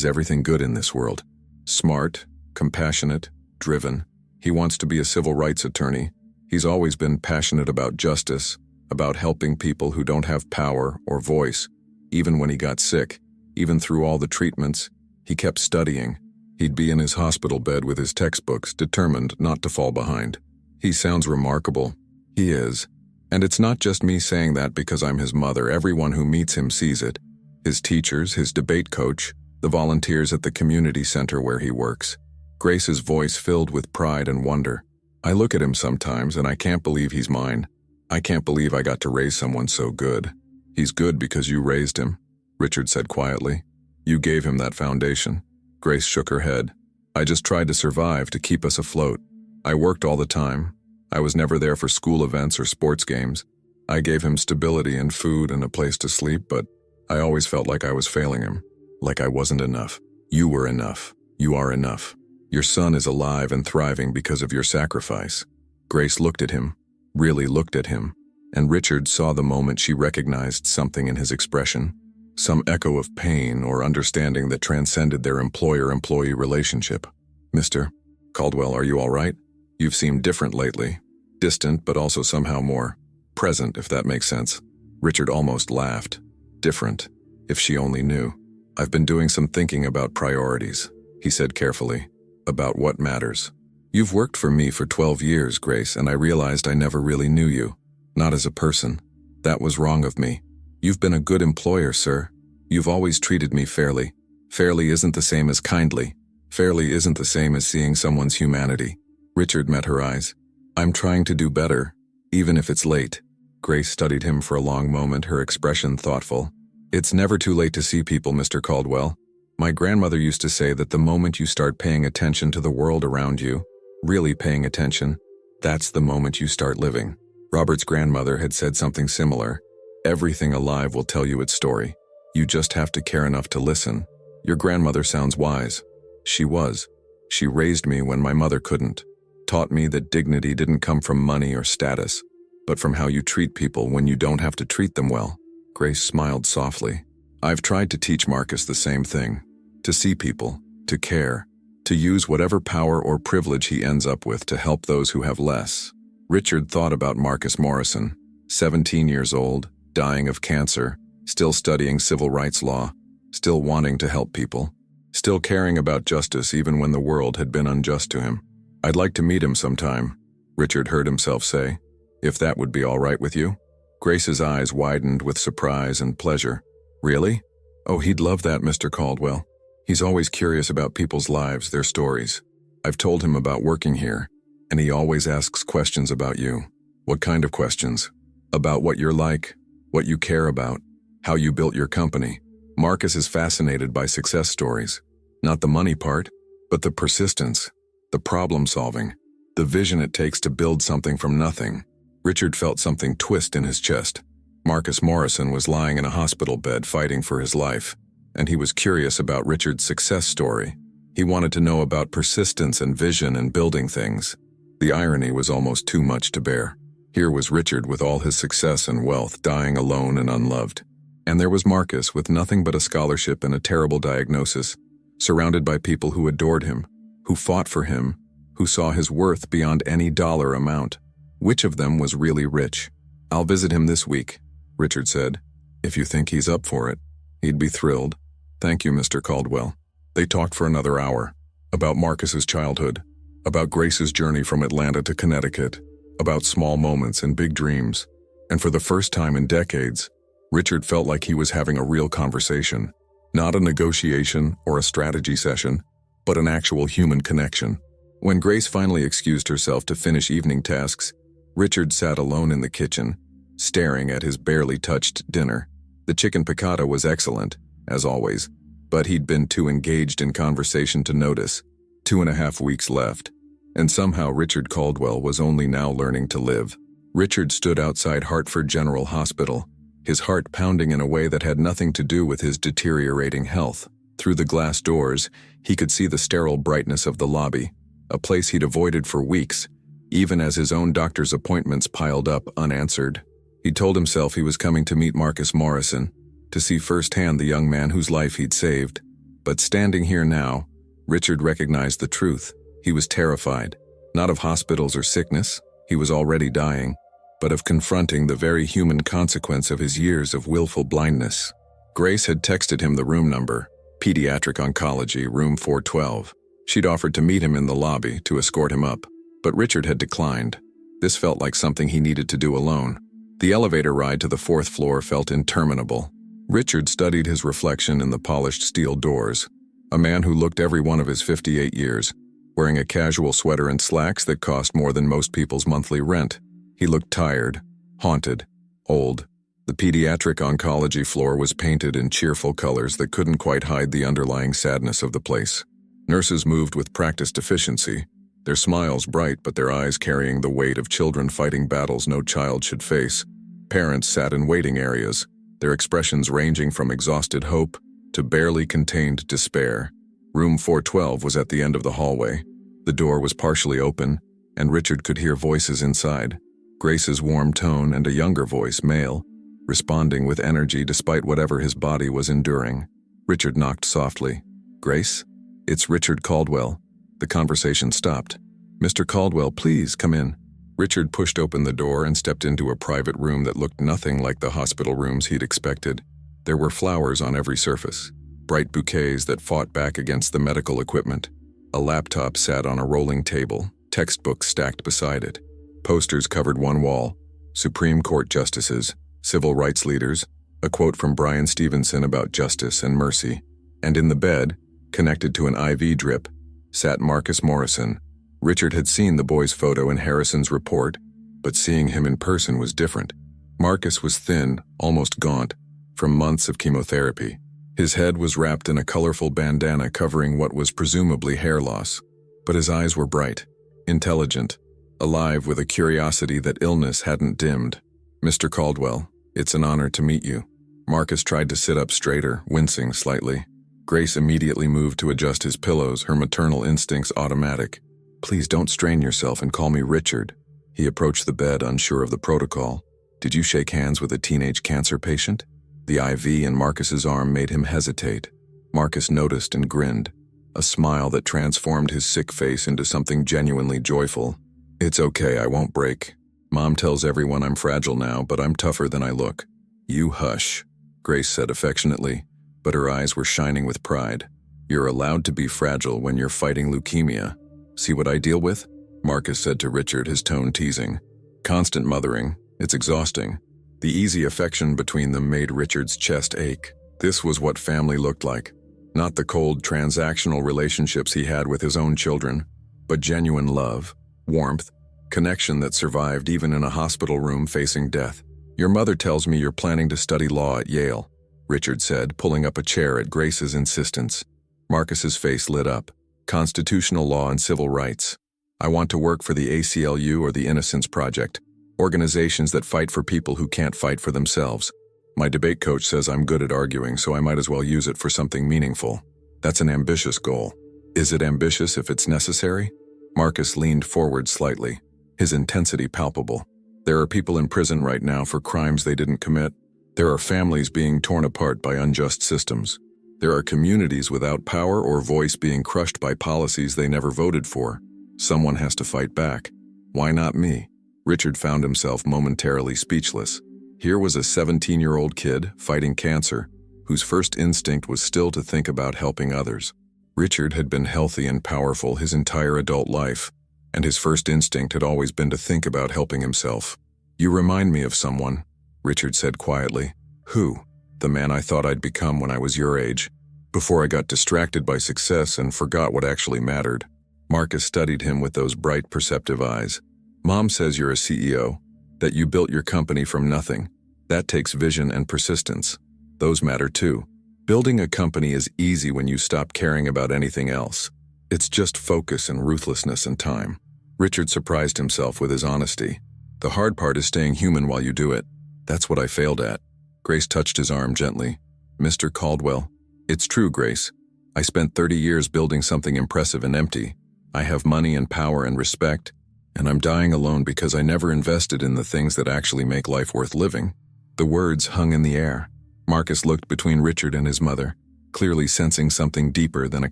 everything good in this world. Smart, compassionate, driven. He wants to be a civil rights attorney. He's always been passionate about justice, about helping people who don't have power or voice. Even when he got sick, even through all the treatments, he kept studying. He'd be in his hospital bed with his textbooks, determined not to fall behind. He sounds remarkable. He is. And it's not just me saying that because I'm his mother. Everyone who meets him sees it. His teachers, his debate coach, the volunteers at the community center where he works." Grace's voice filled with pride and wonder. "I look at him sometimes and I can't believe he's mine. I can't believe I got to raise someone so good." "He's good because you raised him," Richard said quietly. "You gave him that foundation." Grace shook her head. "I just tried to survive, to keep us afloat. I worked all the time. I was never there for school events or sports games. I gave him stability and food and a place to sleep, but I always felt like I was failing him, like I wasn't enough. You were enough. You are enough. Your son is alive and thriving because of your sacrifice." Grace looked at him, really looked at him, and Richard saw the moment she recognized something in his expression, some echo of pain or understanding that transcended their employer-employee relationship. "Mr. Caldwell, are you all right? You've seemed different lately. Distant, but also somehow more present, if that makes sense." Richard almost laughed. Different, if she only knew. "I've been doing some thinking about priorities," he said carefully. "About what matters. You've worked for me for 12 years, Grace, and I realized I never really knew you. Not as a person. That was wrong of me. You've been a good employer, sir. You've always treated me fairly. Fairly isn't the same as kindly. Fairly isn't the same as seeing someone's humanity." Richard met her eyes. "I'm trying to do better, even if it's late." Grace studied him for a long moment, her expression thoughtful. "It's never too late to see people, Mr. Caldwell. My grandmother used to say that the moment you start paying attention to the world around you, really paying attention, that's the moment you start living." Robert's grandmother had said something similar. "Everything alive will tell you its story. You just have to care enough to listen." Your grandmother sounds wise. She was. She raised me when my mother couldn't. Taught me that dignity didn't come from money or status, but from how you treat people when you don't have to treat them well. Grace smiled softly. "I've tried to teach Marcus the same thing. To see people, to care, to use whatever power or privilege he ends up with to help those who have less." Richard thought about Marcus Morrison, 17 years old, dying of cancer, still studying civil rights law, still wanting to help people, still caring about justice even when the world had been unjust to him. "I'd like to meet him sometime," Richard heard himself say. "If that would be all right with you?" Grace's eyes widened with surprise and pleasure. "Really? Oh, he'd love that, Mr. Caldwell. He's always curious about people's lives, their stories. I've told him about working here, and he always asks questions about you." "What kind of questions?" "About what you're like, what you care about, how you built your company." Marcus is fascinated by success stories. Not the money part, but the persistence, the problem-solving, the vision it takes to build something from nothing. Richard felt something twist in his chest. Marcus Morrison was lying in a hospital bed fighting for his life, and he was curious about Richard's success story. He wanted to know about persistence and vision and building things. The irony was almost too much to bear. Here was Richard with all his success and wealth dying alone and unloved. And there was Marcus with nothing but a scholarship and a terrible diagnosis, surrounded by people who adored him, who fought for him, who saw his worth beyond any dollar amount. Which of them was really rich? "I'll visit him this week," Richard said. "If you think he's up for it." He'd be thrilled. "Thank you, Mr. Caldwell." They talked for another hour, about Marcus's childhood, about Grace's journey from Atlanta to Connecticut, about small moments and big dreams. And for the first time in decades, Richard felt like he was having a real conversation, not a negotiation or a strategy session, but an actual human connection. When Grace finally excused herself to finish evening tasks, Richard sat alone in the kitchen, staring at his barely touched dinner. The chicken piccata was excellent, as always, but he'd been too engaged in conversation to notice. 2.5 weeks left, and somehow Richard Caldwell was only now learning to live. Richard stood outside Hartford General Hospital, his heart pounding in a way that had nothing to do with his deteriorating health. Through the glass doors, he could see the sterile brightness of the lobby, a place he'd avoided for weeks, even as his own doctor's appointments piled up unanswered. He told himself he was coming to meet Marcus Morrison, to see firsthand the young man whose life he'd saved. But standing here now, Richard recognized the truth. He was terrified, not of hospitals or sickness, he was already dying, but of confronting the very human consequence of his years of willful blindness. Grace had texted him the room number, Pediatric Oncology, room 412. She'd offered to meet him in the lobby to escort him up, but Richard had declined. This felt like something he needed to do alone. The elevator ride to the 4th floor felt interminable. Richard studied his reflection in the polished steel doors, a man who looked every one of his 58 years, wearing a casual sweater and slacks that cost more than most people's monthly rent. He looked tired, haunted, old. The pediatric oncology floor was painted in cheerful colors that couldn't quite hide the underlying sadness of the place. Nurses moved with practiced efficiency, their smiles bright but their eyes carrying the weight of children fighting battles no child should face. Parents sat in waiting areas, their expressions ranging from exhausted hope to barely contained despair. Room 412 was at the end of the hallway. The door was partially open, and Richard could hear voices inside. Grace's warm tone and a younger voice, male, responding with energy despite whatever his body was enduring. Richard knocked softly. "Grace? It's Richard Caldwell." The conversation stopped. "Mr. Caldwell, please come in." Richard pushed open the door and stepped into a private room that looked nothing like the hospital rooms he'd expected. There were flowers on every surface, bright bouquets that fought back against the medical equipment. A laptop sat on a rolling table, textbooks stacked beside it. Posters covered one wall, Supreme Court justices, civil rights leaders, a quote from Brian Stevenson about justice and mercy. And in the bed, connected to an IV drip, sat Marcus Morrison. Richard had seen the boy's photo in Harrison's report, but seeing him in person was different. Marcus was thin, almost gaunt, from months of chemotherapy. His head was wrapped in a colorful bandana covering what was presumably hair loss, but his eyes were bright, intelligent, alive with a curiosity that illness hadn't dimmed. "Mr. Caldwell, it's an honor to meet you." Marcus tried to sit up straighter, wincing slightly. Grace immediately moved to adjust his pillows, her maternal instincts automatic. "Please don't strain yourself and call me Richard." He approached the bed, unsure of the protocol. "Did you shake hands with a teenage cancer patient?" The IV in Marcus's arm made him hesitate. Marcus noticed and grinned, a smile that transformed his sick face into something genuinely joyful. "It's okay, I won't break. Mom tells everyone I'm fragile now, but I'm tougher than I look." "You hush," Grace said affectionately, but her eyes were shining with pride. "You're allowed to be fragile when you're fighting leukemia. See what I deal with?" Marcus said to Richard, his tone teasing. "Constant mothering. It's exhausting." The easy affection between them made Richard's chest ache. This was what family looked like. Not the cold, transactional relationships he had with his own children, but genuine love, warmth, connection that survived even in a hospital room facing death. "Your mother tells me you're planning to study law at Yale," Richard said, pulling up a chair at Grace's insistence. Marcus's face lit up. Constitutional law and civil rights. I want to work for the ACLU or the Innocence Project, organizations that fight for people who can't fight for themselves. My debate coach says I'm good at arguing, so I might as well use it for something meaningful. That's an ambitious goal. Is it ambitious if it's necessary? Marcus leaned forward slightly, his intensity palpable. There are people in prison right now for crimes they didn't commit. There are families being torn apart by unjust systems. There are communities without power or voice being crushed by policies they never voted for. Someone has to fight back. Why not me? Richard found himself momentarily speechless. Here was a 17-year-old kid fighting cancer, whose first instinct was still to think about helping others. Richard had been healthy and powerful his entire adult life, and his first instinct had always been to think about helping himself. You remind me of someone, Richard said quietly. Who? The man I thought I'd become when I was your age, before I got distracted by success and forgot what actually mattered. Marcus studied him with those bright, perceptive eyes. Mom says you're a CEO, that you built your company from nothing. That takes vision and persistence. Those matter too. Building a company is easy when you stop caring about anything else. It's just focus and ruthlessness and time. Richard surprised himself with his honesty. The hard part is staying human while you do it. That's what I failed at. Grace touched his arm gently. Mr. Caldwell. It's true, Grace. I spent 30 years building something impressive and empty. I have money and power and respect, and I'm dying alone because I never invested in the things that actually make life worth living. The words hung in the air. Marcus looked between Richard and his mother, clearly sensing something deeper than a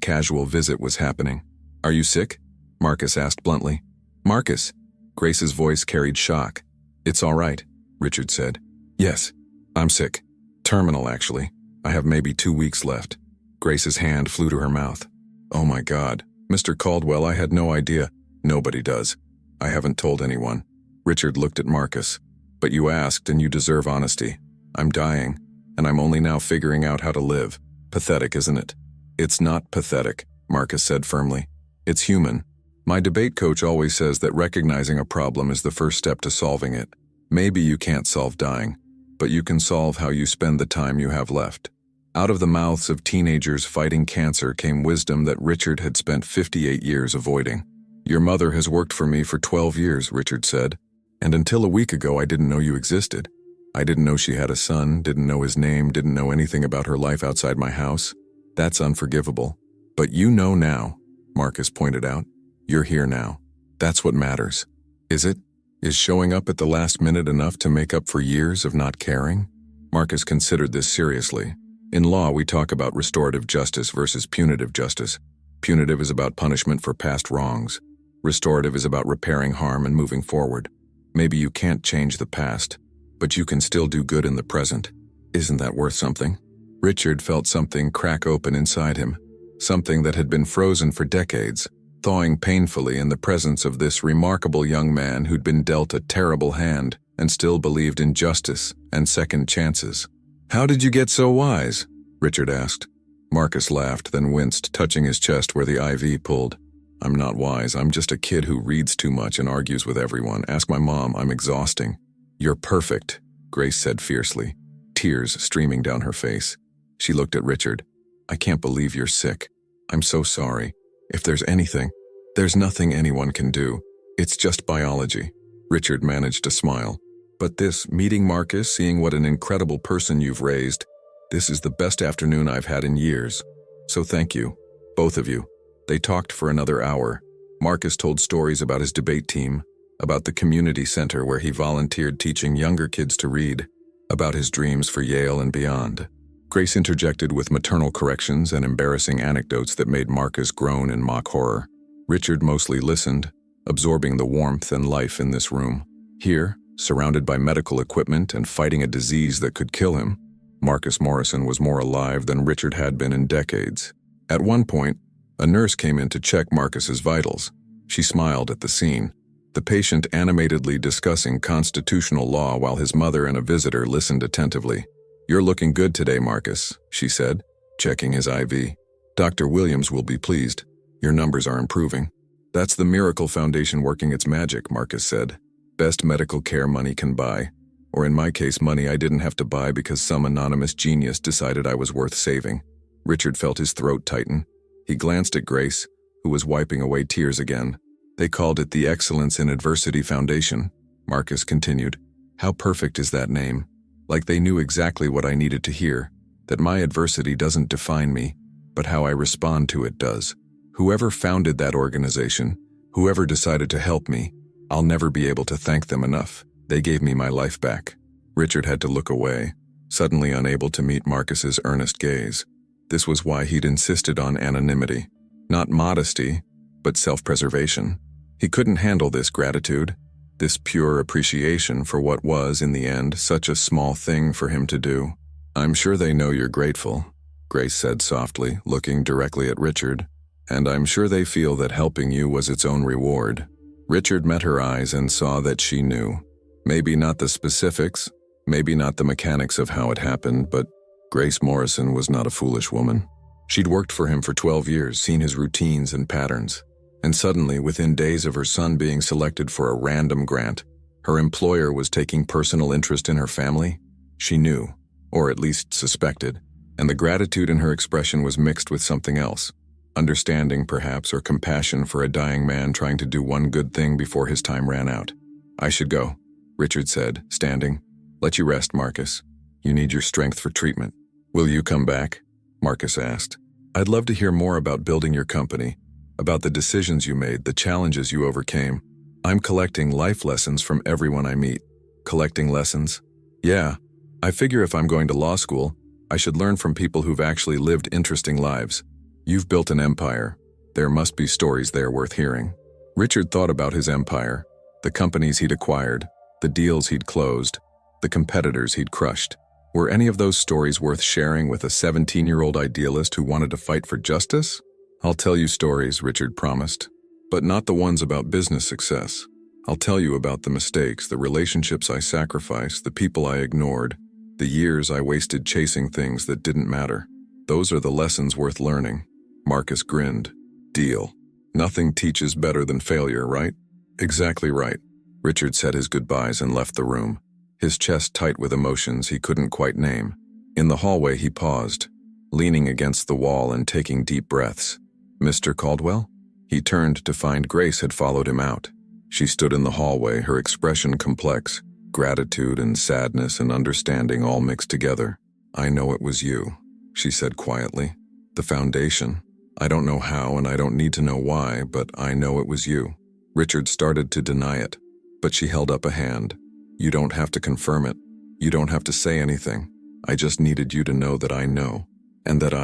casual visit was happening. Are you sick? Marcus asked bluntly. Marcus. Grace's voice carried shock. It's all right, Richard said. Yes, I'm sick. Terminal, actually. I have maybe 2 weeks left. Grace's hand flew to her mouth. Oh my God. Mr. Caldwell, I had no idea. Nobody does. I haven't told anyone. Richard looked at Marcus. But you asked and you deserve honesty. I'm dying, and I'm only now figuring out how to live. Pathetic, isn't it? It's not pathetic, Marcus said firmly. It's human. My debate coach always says that recognizing a problem is the first step to solving it. Maybe you can't solve dying, but you can solve how you spend the time you have left. Out of the mouths of teenagers fighting cancer came wisdom that Richard had spent 58 years avoiding. Your mother has worked for me for 12 years, Richard said. And until a week ago, I didn't know you existed. I didn't know she had a son, didn't know his name, didn't know anything about her life outside my house. That's unforgivable. But you know now, Marcus pointed out. You're here now. That's what matters. Is it? Is showing up at the last minute enough to make up for years of not caring? Marcus considered this seriously. In law, we talk about restorative justice versus punitive justice. Punitive is about punishment for past wrongs. Restorative is about repairing harm and moving forward. Maybe you can't change the past, but you can still do good in the present. Isn't that worth something? Richard felt something crack open inside him, something that had been frozen for decades, thawing painfully in the presence of this remarkable young man who'd been dealt a terrible hand and still believed in justice and second chances. How did you get so wise? Richard asked. Marcus laughed, then winced, touching his chest where the IV pulled. I'm not wise. I'm just a kid who reads too much and argues with everyone. Ask my mom. I'm exhausting. You're perfect, Grace said fiercely, tears streaming down her face. She looked at Richard. I can't believe you're sick. I'm so sorry. If there's anything, there's nothing anyone can do. It's just biology. Richard managed to smile. But meeting Marcus, seeing what an incredible person you've raised, this is the best afternoon I've had in years. So thank you, both of you. They talked for another hour. Marcus told stories about his debate team, about the community center where he volunteered teaching younger kids to read, about his dreams for Yale and beyond. Grace interjected with maternal corrections and embarrassing anecdotes that made Marcus groan in mock horror. Richard mostly listened, absorbing the warmth and life in this room. Here, surrounded by medical equipment and fighting a disease that could kill him, Marcus Morrison was more alive than Richard had been in decades. At one point, a nurse came in to check Marcus's vitals. She smiled at the scene, the patient animatedly discussing constitutional law while his mother and a visitor listened attentively. You're looking good today, Marcus, she said, checking his IV. Dr. Williams will be pleased. Your numbers are improving. That's the Miracle Foundation working its magic, Marcus said. Best medical care money can buy. Or in my case, money I didn't have to buy because some anonymous genius decided I was worth saving. Richard felt his throat tighten. He glanced at Grace, who was wiping away tears again. They called it the Excellence in Adversity Foundation. Marcus continued. How perfect is that name? Like they knew exactly what I needed to hear, that my adversity doesn't define me, but how I respond to it does. Whoever founded that organization, whoever decided to help me, I'll never be able to thank them enough. They gave me my life back. Richard had to look away, suddenly unable to meet Marcus's earnest gaze. This was why he'd insisted on anonymity. Not modesty, but self-preservation. He couldn't handle this gratitude, this pure appreciation for what was, in the end, such a small thing for him to do. I'm sure they know you're grateful, Grace said softly, looking directly at Richard. And I'm sure they feel that helping you was its own reward. Richard met her eyes and saw that she knew. Maybe not the specifics, maybe not the mechanics of how it happened, but Grace Morrison was not a foolish woman. She'd worked for him for 12 years, seen his routines and patterns. And suddenly, within days of her son being selected for a random grant, her employer was taking personal interest in her family. She knew, or at least suspected, and the gratitude in her expression was mixed with something else. Understanding, perhaps, or compassion for a dying man trying to do one good thing before his time ran out. I should go, Richard said, standing. Let you rest, Marcus. You need your strength for treatment. Will you come back? Marcus asked. I'd love to hear more about building your company, about the decisions you made, the challenges you overcame. I'm collecting life lessons from everyone I meet. Collecting lessons? Yeah. I figure if I'm going to law school, I should learn from people who've actually lived interesting lives. You've built an empire. There must be stories there worth hearing. Richard thought about his empire, the companies he'd acquired, the deals he'd closed, the competitors he'd crushed. Were any of those stories worth sharing with a 17-year-old idealist who wanted to fight for justice? I'll tell you stories, Richard promised, but not the ones about business success. I'll tell you about the mistakes, the relationships I sacrificed, the people I ignored, the years I wasted chasing things that didn't matter. Those are the lessons worth learning. Marcus grinned. Deal. Nothing teaches better than failure, right? Exactly right. Richard said his goodbyes and left the room, his chest tight with emotions he couldn't quite name. In the hallway he paused, leaning against the wall and taking deep breaths. Mr. Caldwell? He turned to find Grace had followed him out. She stood in the hallway, her expression complex, gratitude and sadness and understanding all mixed together. I know it was you, she said quietly. The foundation. I don't know how and I don't need to know why, but I know it was you. Richard started to deny it, but she held up a hand. You don't have to confirm it. You don't have to say anything. I just needed you to know that I know, and that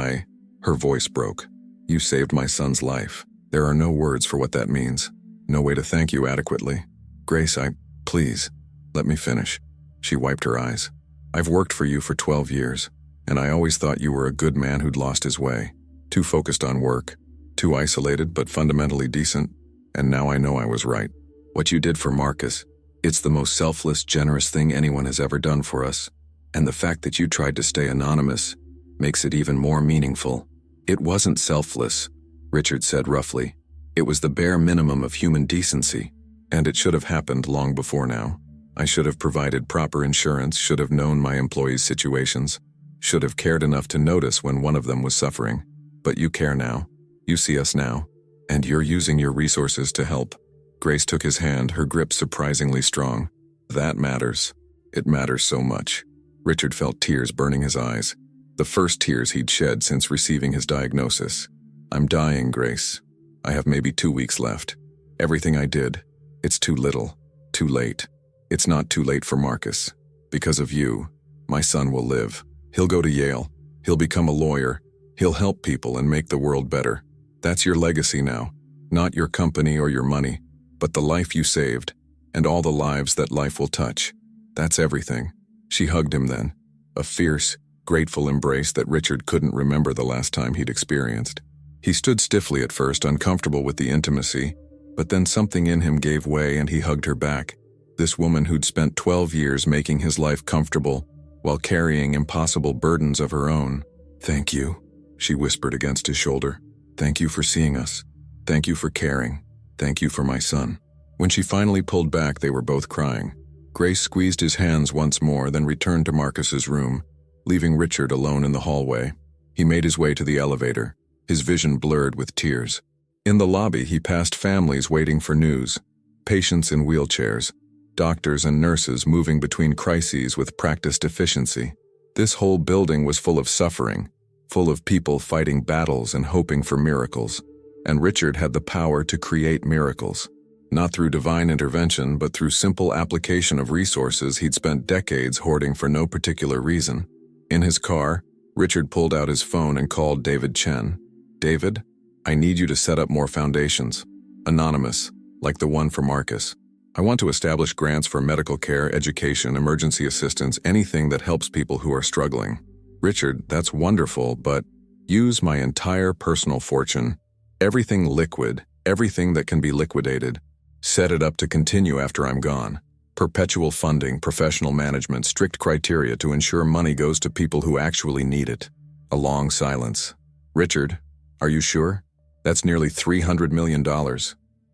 her voice broke. You saved my son's life. There are no words for what that means. No way to thank you adequately. Grace, please, let me finish. She wiped her eyes. I've worked for you for 12 years, and I always thought you were a good man who'd lost his way. Too focused on work, too isolated but fundamentally decent, and now I know I was right. What you did for Marcus, it's the most selfless, generous thing anyone has ever done for us, and the fact that you tried to stay anonymous makes it even more meaningful. It wasn't selfless, Richard said roughly. It was the bare minimum of human decency, and it should have happened long before now. I should have provided proper insurance, should have known my employees' situations, should have cared enough to notice when one of them was suffering. But you care now. You see us now, and you're using your resources to help. Grace took his hand, her grip surprisingly strong. That matters. It matters so much. Richard felt tears burning his eyes, the first tears he'd shed since receiving his diagnosis. I'm dying, Grace. I have maybe 2 weeks left. Everything I did, it's too little, too late. It's not too late for Marcus. Because of you, my son will live. He'll go to Yale. He'll become a lawyer. He'll help people and make the world better. That's your legacy now. Not your company or your money, but the life you saved, and all the lives that life will touch. That's everything. She hugged him then, a fierce, grateful embrace that Richard couldn't remember the last time he'd experienced. He stood stiffly at first, uncomfortable with the intimacy, but then something in him gave way and he hugged her back. This woman who'd spent 12 years making his life comfortable while carrying impossible burdens of her own. Thank you, she whispered against his shoulder. Thank you for seeing us. Thank you for caring. Thank you for my son. When she finally pulled back, they were both crying. Grace squeezed his hands once more, then returned to Marcus's room, leaving Richard alone in the hallway. He made his way to the elevator. his vision blurred with tears. In the lobby, he passed families waiting for news, patients in wheelchairs, doctors and nurses moving between crises with practiced efficiency. This whole building was full of suffering, full of people fighting battles and hoping for miracles. And Richard had the power to create miracles. Not through divine intervention, but through simple application of resources he'd spent decades hoarding for no particular reason. In his car, Richard pulled out his phone and called David Chen. "David, I need you to set up more foundations. Anonymous, like the one for Marcus. I want to establish grants for medical care, education, emergency assistance, anything that helps people who are struggling." "Richard, that's wonderful, but use my entire personal fortune. Everything liquid, everything that can be liquidated. Set it up to continue after I'm gone. Perpetual funding, professional management, strict criteria to ensure money goes to people who actually need it." A long silence. "Richard, are you sure? That's nearly $300 million.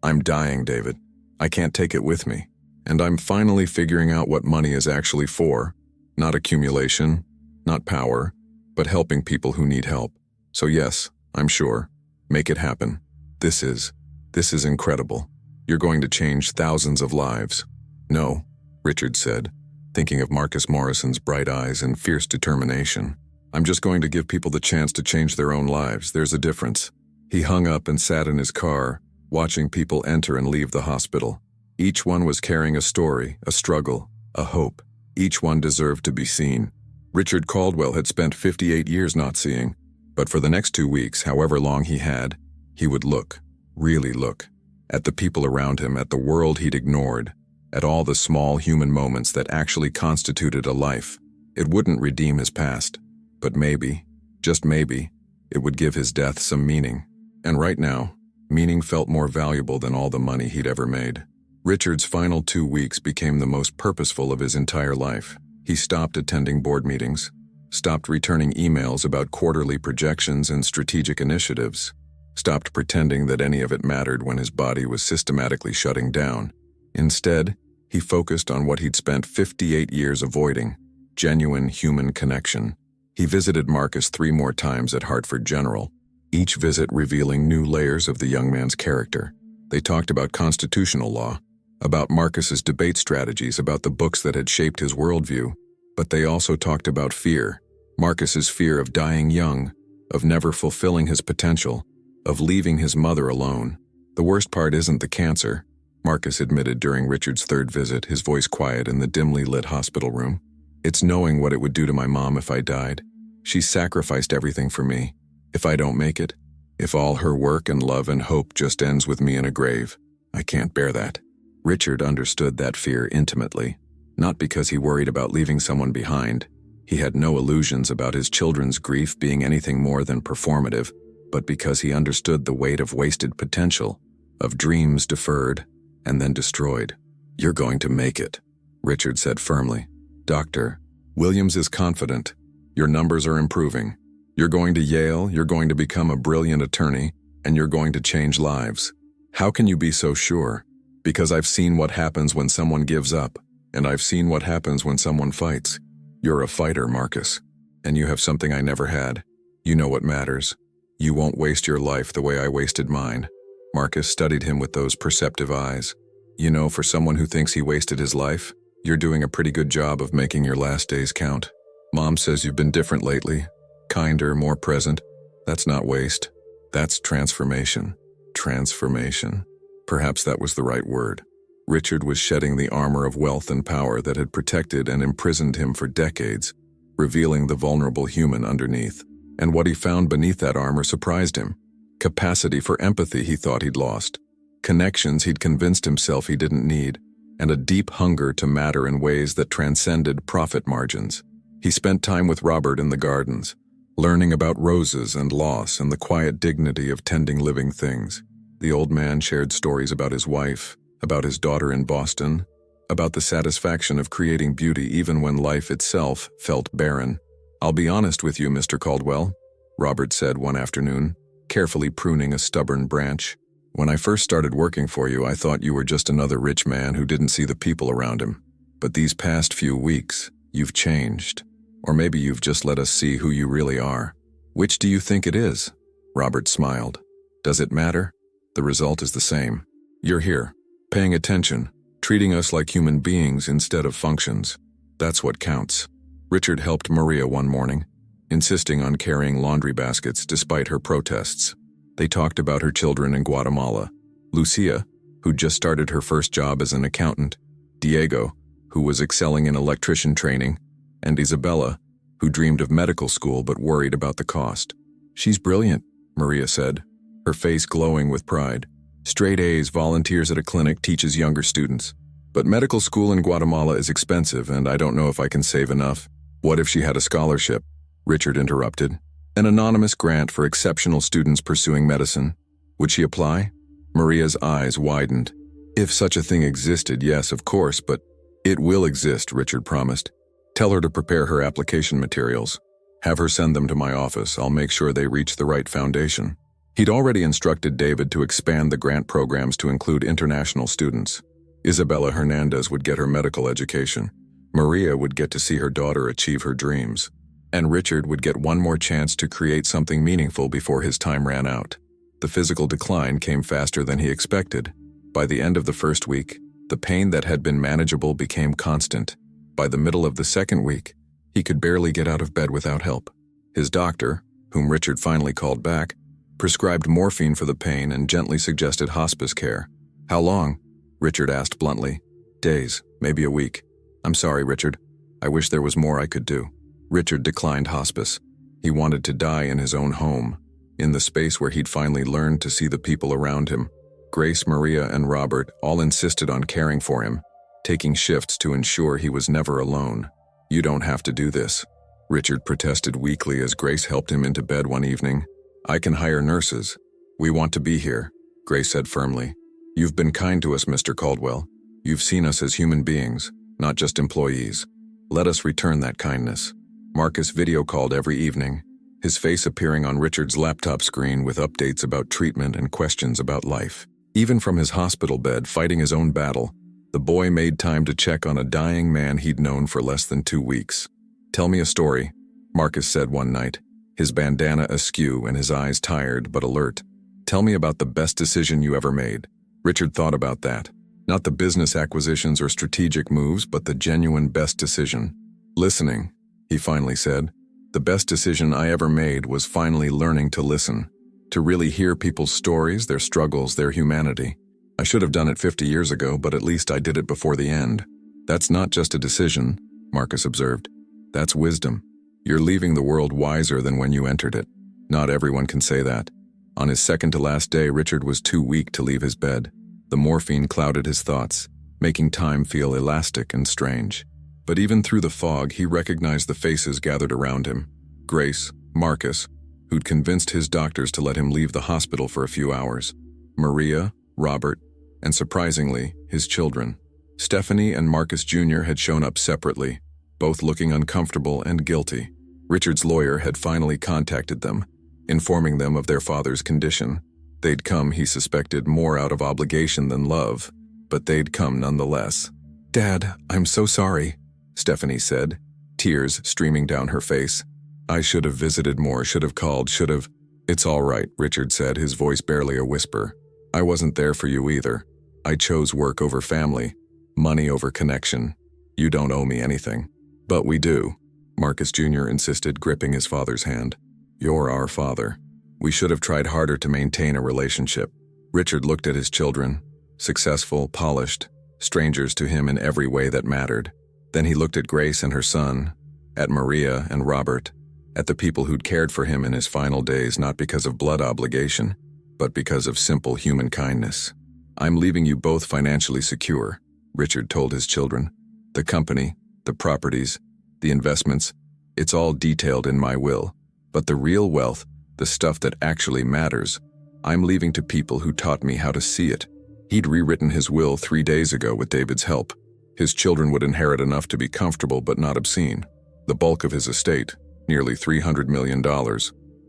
I'm dying, David. I can't take it with me. And I'm finally figuring out what money is actually for. Not accumulation, not power, but helping people who need help. So yes, I'm sure. Make it happen. This is incredible. You're going to change thousands of lives." "No," Richard said, thinking of Marcus Morrison's bright eyes and fierce determination. "I'm just going to give people the chance to change their own lives. There's a difference." He hung up and sat in his car, watching people enter and leave the hospital. Each one was carrying a story, a struggle, a hope. Each one deserved to be seen. Richard Caldwell had spent 58 years not seeing, but for the next 2 weeks, however long he had, he would look, really look, at the people around him, at the world he'd ignored, at all the small human moments that actually constituted a life. It wouldn't redeem his past, but maybe, just maybe, it would give his death some meaning. And right now, meaning felt more valuable than all the money he'd ever made. Richard's final 2 weeks became the most purposeful of his entire life. He stopped attending board meetings, stopped returning emails about quarterly projections and strategic initiatives, stopped pretending that any of it mattered when his body was systematically shutting down. Instead, he focused on what he'd spent 58 years avoiding: genuine human connection. He visited Marcus 3 more times at Hartford General, each visit revealing new layers of the young man's character. They talked about constitutional law, about Marcus's debate strategies, about the books that had shaped his worldview, but they also talked about fear. Marcus's fear of dying young, of never fulfilling his potential, of leaving his mother alone. "The worst part isn't the cancer," Marcus admitted during Richard's 3rd visit, his voice quiet in the dimly lit hospital room. "It's knowing what it would do to my mom if I died. She sacrificed everything for me. If I don't make it, if all her work and love and hope just ends with me in a grave, I can't bear that." Richard understood that fear intimately, not because he worried about leaving someone behind. He had no illusions about his children's grief being anything more than performative, but because he understood the weight of wasted potential, of dreams deferred and then destroyed. "You're going to make it," Richard said firmly. "Doctor, Williams is confident. Your numbers are improving. You're going to Yale, you're going to become a brilliant attorney, and you're going to change lives." "How can you be so sure?" "Because I've seen what happens when someone gives up, and I've seen what happens when someone fights. You're a fighter, Marcus, and you have something I never had. You know what matters. You won't waste your life the way I wasted mine." Marcus studied him with those perceptive eyes. "You know, for someone who thinks he wasted his life, you're doing a pretty good job of making your last days count. Mom says you've been different lately, kinder, more present. That's not waste. That's transformation." Transformation. Perhaps that was the right word. Richard was shedding the armor of wealth and power that had protected and imprisoned him for decades, revealing the vulnerable human underneath. And what he found beneath that armor surprised him. Capacity for empathy he thought he'd lost, connections he'd convinced himself he didn't need, and a deep hunger to matter in ways that transcended profit margins. He spent time with Robert in the gardens, learning about roses and loss and the quiet dignity of tending living things. The old man shared stories about his wife, about his daughter in Boston, about the satisfaction of creating beauty even when life itself felt barren. "I'll be honest with you, Mr. Caldwell," Robert said one afternoon, carefully pruning a stubborn branch. "When I first started working for you, I thought you were just another rich man who didn't see the people around him. But these past few weeks, you've changed. Or maybe you've just let us see who you really are. Which do you think it is?" Robert smiled. Does it matter? The result is the same. You're here, paying attention, treating us like human beings instead of functions. That's what counts. Richard helped Maria one morning, insisting on carrying laundry baskets despite her protests. They talked about her children in Guatemala, Lucia, who'd just started her first job as an accountant, Diego, who was excelling in electrician training, and Isabella, who dreamed of medical school but worried about the cost. She's brilliant, Maria said, her face glowing with pride. Straight A's, volunteers at a clinic, teaches younger students. But medical school in Guatemala is expensive, and I don't know if I can save enough. What if she had a scholarship? Richard interrupted. An anonymous grant for exceptional students pursuing medicine. Would she apply? Maria's eyes widened. If such a thing existed, yes, of course, but it will exist, Richard promised. Tell her to prepare her application materials. Have her send them to my office. I'll make sure they reach the right foundation. He'd already instructed David to expand the grant programs to include international students. Isabella Hernandez would get her medical education. Maria would get to see her daughter achieve her dreams. And Richard would get one more chance to create something meaningful before his time ran out. The physical decline came faster than he expected. By the end of the first week, the pain that had been manageable became constant. By the middle of the second week, he could barely get out of bed without help. His doctor, whom Richard finally called back, prescribed morphine for the pain and gently suggested hospice care. How long? Richard asked bluntly. Days, maybe a week. I'm sorry, Richard. I wish there was more I could do. Richard declined hospice. He wanted to die in his own home, in the space where he'd finally learned to see the people around him. Grace, Maria, and Robert all insisted on caring for him, taking shifts to ensure he was never alone. You don't have to do this, Richard protested weakly as Grace helped him into bed one evening. I can hire nurses. We want to be here, Grace said firmly. You've been kind to us, Mr. Caldwell. You've seen us as human beings, not just employees. Let us return that kindness. Marcus video called every evening, his face appearing on Richard's laptop screen with updates about treatment and questions about life. Even from his hospital bed, fighting his own battle, the boy made time to check on a dying man he'd known for less than 2 weeks. Tell me a story, Marcus said one night, his bandana askew and his eyes tired but alert. Tell me about the best decision you ever made. Richard thought about that. Not the business acquisitions or strategic moves, but the genuine best decision. Listening, he finally said. The best decision I ever made was finally learning to listen, to really hear people's stories, their struggles, their humanity. I should have done it 50 years ago, but at least I did it before the end. That's not just a decision, Marcus observed. That's wisdom. You're leaving the world wiser than when you entered it. Not everyone can say that. On his second to last day, Richard was too weak to leave his bed. The morphine clouded his thoughts, making time feel elastic and strange. But even through the fog, he recognized the faces gathered around him. Grace, Marcus, who'd convinced his doctors to let him leave the hospital for a few hours. Maria, Robert, and surprisingly, his children. Stephanie and Marcus Jr. had shown up separately, both looking uncomfortable and guilty. Richard's lawyer had finally contacted them, informing them of their father's condition. They'd come, he suspected, more out of obligation than love, but they'd come nonetheless. Dad, I'm so sorry, Stephanie said, tears streaming down her face. I should have visited more, should have called, should have... It's all right, Richard said, his voice barely a whisper. I wasn't there for you either. I chose work over family, money over connection. You don't owe me anything. But we do, Marcus Jr. insisted, gripping his father's hand. You're our father. We should have tried harder to maintain a relationship. Richard looked at his children, successful, polished, strangers to him in every way that mattered. Then he looked at Grace and her son, at Maria and Robert, at the people who'd cared for him in his final days, not because of blood obligation, but because of simple human kindness. I'm leaving you both financially secure, Richard told his children. The company, the properties, the investments, it's all detailed in my will. But the real wealth, the stuff that actually matters, I'm leaving to people who taught me how to see it. He'd rewritten his will 3 days ago with David's help. His children would inherit enough to be comfortable but not obscene. The bulk of his estate, nearly $300 million,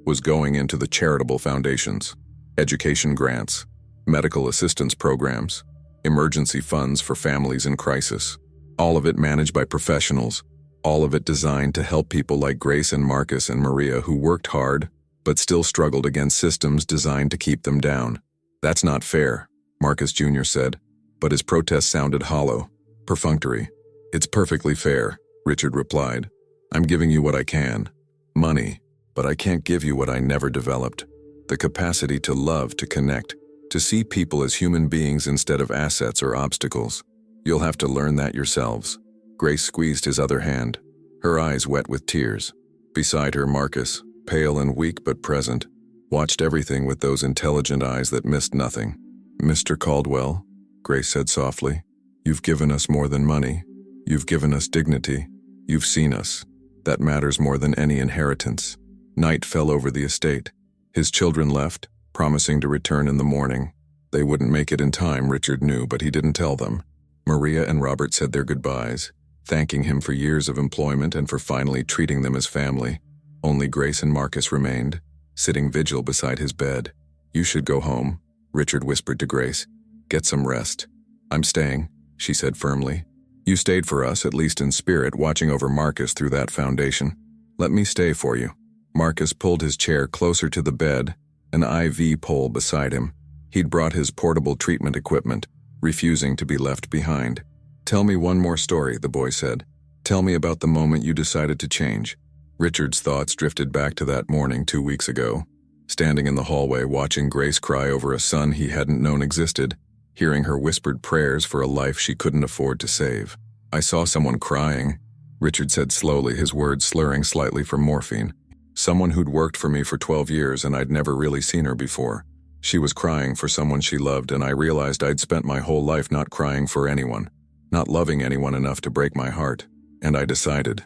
was going into the charitable foundations, education grants, medical assistance programs, emergency funds for families in crisis. All of it managed by professionals, all of it designed to help people like Grace and Marcus and Maria who worked hard, but still struggled against systems designed to keep them down. "That's not fair," Marcus Jr. said, but his protest sounded hollow, perfunctory. "It's perfectly fair," Richard replied. "I'm giving you what I can. Money, but I can't give you what I never developed. The capacity to love, to connect, to see people as human beings instead of assets or obstacles. You'll have to learn that yourselves." Grace squeezed his other hand, her eyes wet with tears. Beside her, Marcus, pale and weak but present, watched everything with those intelligent eyes that missed nothing. "Mr. Caldwell," Grace said softly, "you've given us more than money. You've given us dignity. You've seen us. That matters more than any inheritance." Night fell over the estate. His children left, promising to return in the morning. They wouldn't make it in time, Richard knew, but he didn't tell them. Maria and Robert said their goodbyes, thanking him for years of employment and for finally treating them as family. Only Grace and Marcus remained, sitting vigil beside his bed. "You should go home," Richard whispered to Grace. "Get some rest." "I'm staying," she said firmly. "You stayed for us, at least in spirit, watching over Marcus through that foundation. Let me stay for you." Marcus pulled his chair closer to the bed, an IV pole beside him. He'd brought his portable treatment equipment, refusing to be left behind. "Tell me one more story," the boy said. "Tell me about the moment you decided to change." Richard's thoughts drifted back to that morning 2 weeks ago, standing in the hallway watching Grace cry over a son he hadn't known existed, hearing her whispered prayers for a life she couldn't afford to save. "I saw someone crying," Richard said slowly, his words slurring slightly from morphine. "Someone who'd worked for me for 12 years and I'd never really seen her before. She was crying for someone she loved, and I realized I'd spent my whole life not crying for anyone, not loving anyone enough to break my heart. And I decided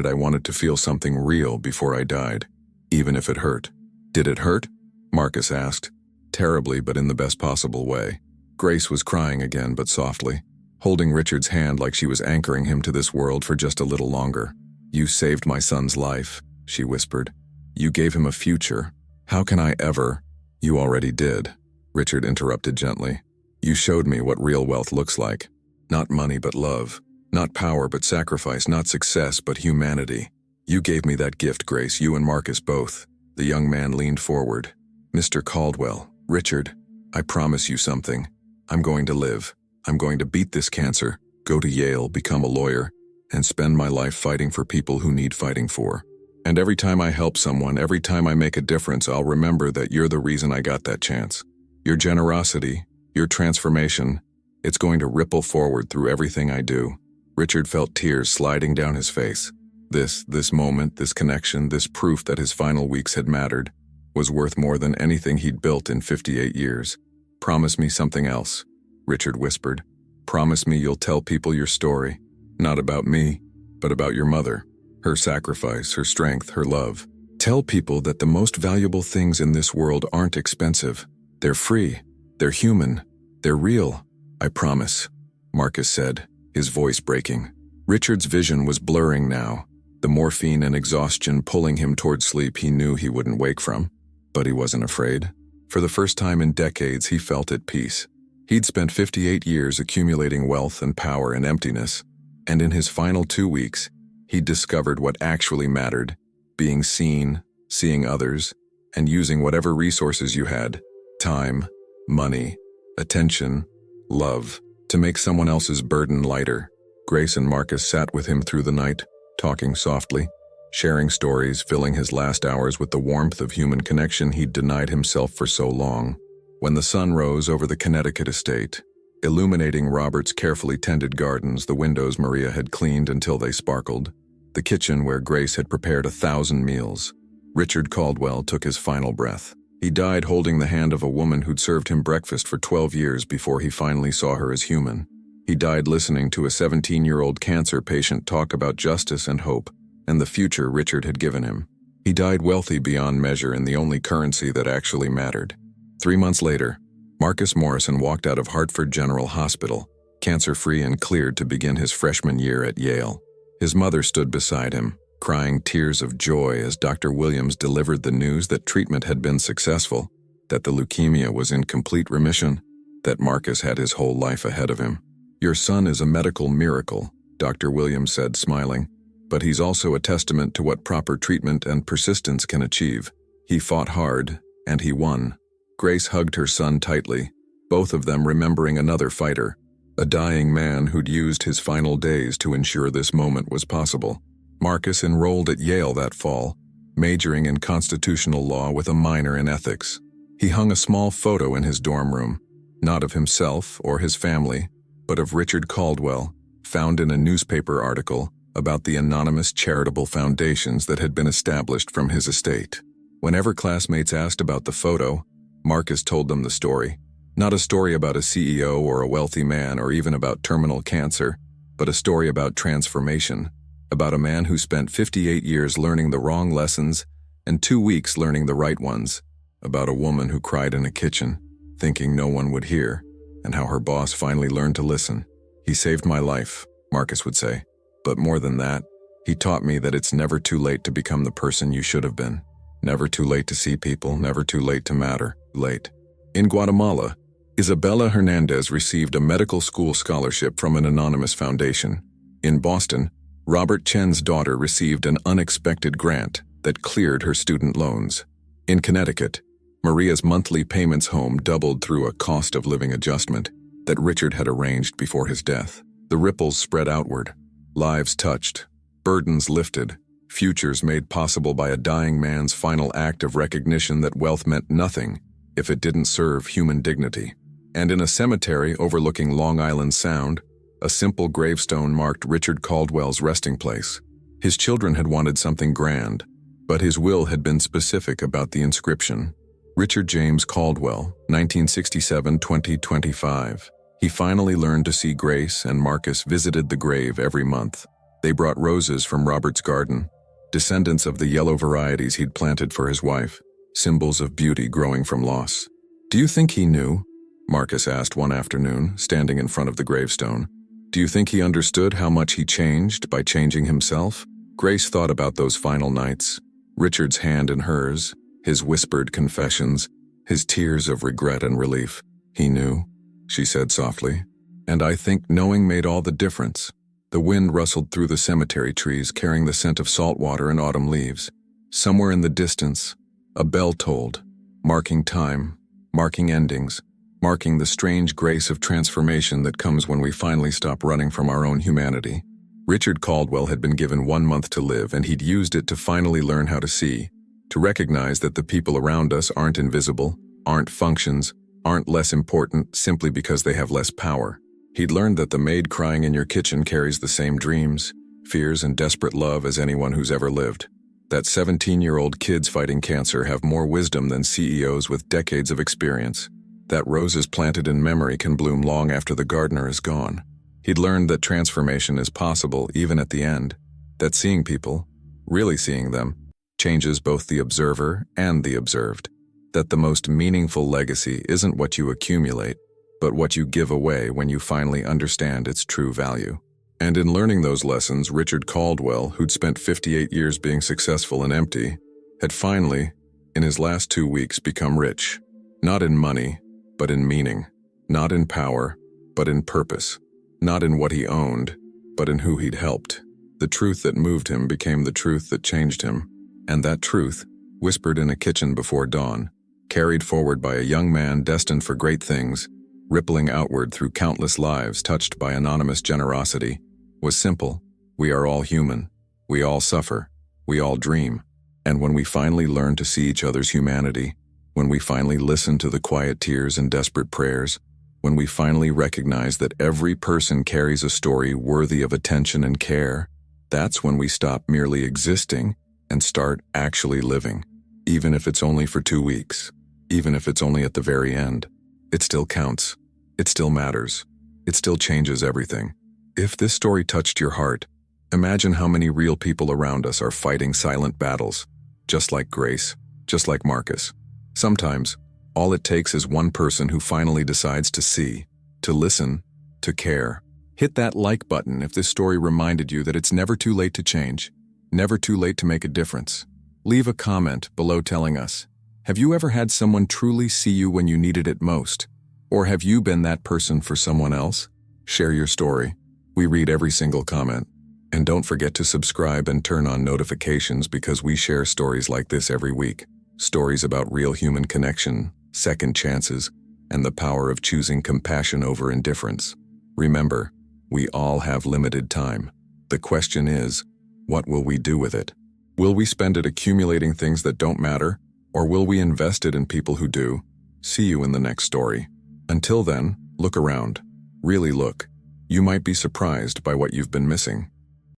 I wanted to feel something real before I died, even if it hurt." "Did it hurt?" Marcus asked. "Terribly, but in the best possible way." Grace was crying again, but softly, holding Richard's hand like she was anchoring him to this world for just a little longer. "You saved my son's life," she whispered. "You gave him a future. How can I ever—" "You already did," Richard interrupted gently. "You showed me what real wealth looks like. Not money but love. Not power but sacrifice. Not success but humanity. You gave me that gift, Grace, you and Marcus both." The young man leaned forward. "Mr. Caldwell, Richard, I promise you something. I'm going to live. I'm going to beat this cancer, go to Yale, become a lawyer, and spend my life fighting for people who need fighting for. And every time I help someone, every time I make a difference, I'll remember that you're the reason I got that chance. Your generosity, your transformation, it's going to ripple forward through everything I do." Richard felt tears sliding down his face. This moment, this connection, this proof that his final weeks had mattered, was worth more than anything he'd built in 58 years. "Promise me something else," Richard whispered. "Promise me you'll tell people your story, not about me, but about your mother. Her sacrifice, her strength, her love. Tell people that the most valuable things in this world aren't expensive. They're free. They're human. They're real. I promise," Marcus said, his voice breaking. Richard's vision was blurring now, the morphine and exhaustion pulling him toward sleep he knew he wouldn't wake from. But he wasn't afraid. For the first time in decades, he felt at peace. He'd spent 58 years accumulating wealth and power and emptiness, and in his final 2 weeks, he'd discovered what actually mattered: being seen, seeing others, and using whatever resources you had, time, money, attention, love, to make someone else's burden lighter. Grace and Marcus sat with him through the night, talking softly, sharing stories, filling his last hours with the warmth of human connection he'd denied himself for so long. When the sun rose over the Connecticut estate, illuminating Robert's carefully tended gardens, the windows Maria had cleaned until they sparkled, the kitchen where Grace had prepared 1,000 meals, Richard Caldwell took his final breath. He died holding the hand of a woman who'd served him breakfast for 12 years before he finally saw her as human. He died listening to a 17-year-old cancer patient talk about justice and hope, and the future Richard had given him. He died wealthy beyond measure in the only currency that actually mattered. 3 months later, Marcus Morrison walked out of Hartford General Hospital, cancer-free and cleared to begin his freshman year at Yale. His mother stood beside him, crying tears of joy as Dr. Williams delivered the news that treatment had been successful, that the leukemia was in complete remission, that Marcus had his whole life ahead of him. "Your son is a medical miracle," Dr. Williams said, smiling, "but he's also a testament to what proper treatment and persistence can achieve. He fought hard, and he won. Grace hugged her son tightly, both of them remembering another fighter, a dying man who'd used his final days to ensure this moment was possible. Marcus enrolled at Yale that fall, majoring in constitutional law with a minor in ethics. He hung a small photo in his dorm room, not of himself or his family, but of Richard Caldwell, found in a newspaper article about the anonymous charitable foundations that had been established from his estate. Whenever classmates asked about the photo, Marcus told them the story. Not a story about a CEO or a wealthy man or even about terminal cancer, but a story about transformation, about a man who spent 58 years learning the wrong lessons and 2 weeks learning the right ones, about a woman who cried in a kitchen, thinking no one would hear, and how her boss finally learned to listen. "He saved my life," Marcus would say. "But more than that, he taught me that it's never too late to become the person you should have been. Never too late to see people, never too late to matter. Late." In Guatemala, Isabella Hernandez received a medical school scholarship from an anonymous foundation. In Boston, Robert Chen's daughter received an unexpected grant that cleared her student loans. In Connecticut, Maria's monthly payments home doubled through a cost of living adjustment that Richard had arranged before his death. The ripples spread outward, lives touched, burdens lifted, futures made possible by a dying man's final act of recognition that wealth meant nothing if it didn't serve human dignity. And in a cemetery overlooking Long Island Sound, a simple gravestone marked Richard Caldwell's resting place. His children had wanted something grand, but his will had been specific about the inscription. Richard James Caldwell, 1967-2025. He finally learned to see Grace and Marcus visited the grave every month. They brought roses from Robert's garden, descendants of the yellow varieties he'd planted for his wife, symbols of beauty growing from loss. "Do you think he knew?" Marcus asked one afternoon, standing in front of the gravestone. "Do you think he understood how much he changed by changing himself?" Grace thought about those final nights, Richard's hand in hers, his whispered confessions, his tears of regret and relief. "He knew," she said softly, "and I think knowing made all the difference." The wind rustled through the cemetery trees, carrying the scent of salt water and autumn leaves. Somewhere in the distance, a bell tolled, marking time, marking endings, marking the strange grace of transformation that comes when we finally stop running from our own humanity. Richard Caldwell had been given 1 month to live, and he'd used it to finally learn how to see, to recognize that the people around us aren't invisible, aren't functions, aren't less important simply because they have less power. He'd learned that the maid crying in your kitchen carries the same dreams, fears, and desperate love as anyone who's ever lived. That 17-year-old kids fighting cancer have more wisdom than CEOs with decades of experience. That roses planted in memory can bloom long after the gardener is gone. He'd learned that transformation is possible even at the end, that seeing people, really seeing them, changes both the observer and the observed, that the most meaningful legacy isn't what you accumulate, but what you give away when you finally understand its true value. And in learning those lessons, Richard Caldwell, who'd spent 58 years being successful and empty, had finally, in his last 2 weeks, become rich. Not in money, but in meaning. Not in power, but in purpose. Not in what he owned, but in who he'd helped. The truth that moved him became the truth that changed him. And that truth, whispered in a kitchen before dawn, carried forward by a young man destined for great things, rippling outward through countless lives touched by anonymous generosity, was simple. We are all human. We all suffer. We all dream. And when we finally learn to see each other's humanity, when we finally listen to the quiet tears and desperate prayers, when we finally recognize that every person carries a story worthy of attention and care, that's when we stop merely existing and start actually living. Even if it's only for 2 weeks, even if it's only at the very end, it still counts. It still matters. It still changes everything. If this story touched your heart, imagine how many real people around us are fighting silent battles, just like Grace, just like Marcus. Sometimes, all it takes is one person who finally decides to see, to listen, to care. Hit that like button if this story reminded you that it's never too late to change, never too late to make a difference. Leave a comment below telling us, have you ever had someone truly see you when you needed it most? Or have you been that person for someone else? Share your story. We read every single comment. And don't forget to subscribe and turn on notifications because we share stories like this every week. Stories about real human connection, second chances, and the power of choosing compassion over indifference. Remember, we all have limited time. The question is, what will we do with it? Will we spend it accumulating things that don't matter, or will we invest it in people who do? See you in the next story. Until then, look around. Really look. You might be surprised by what you've been missing.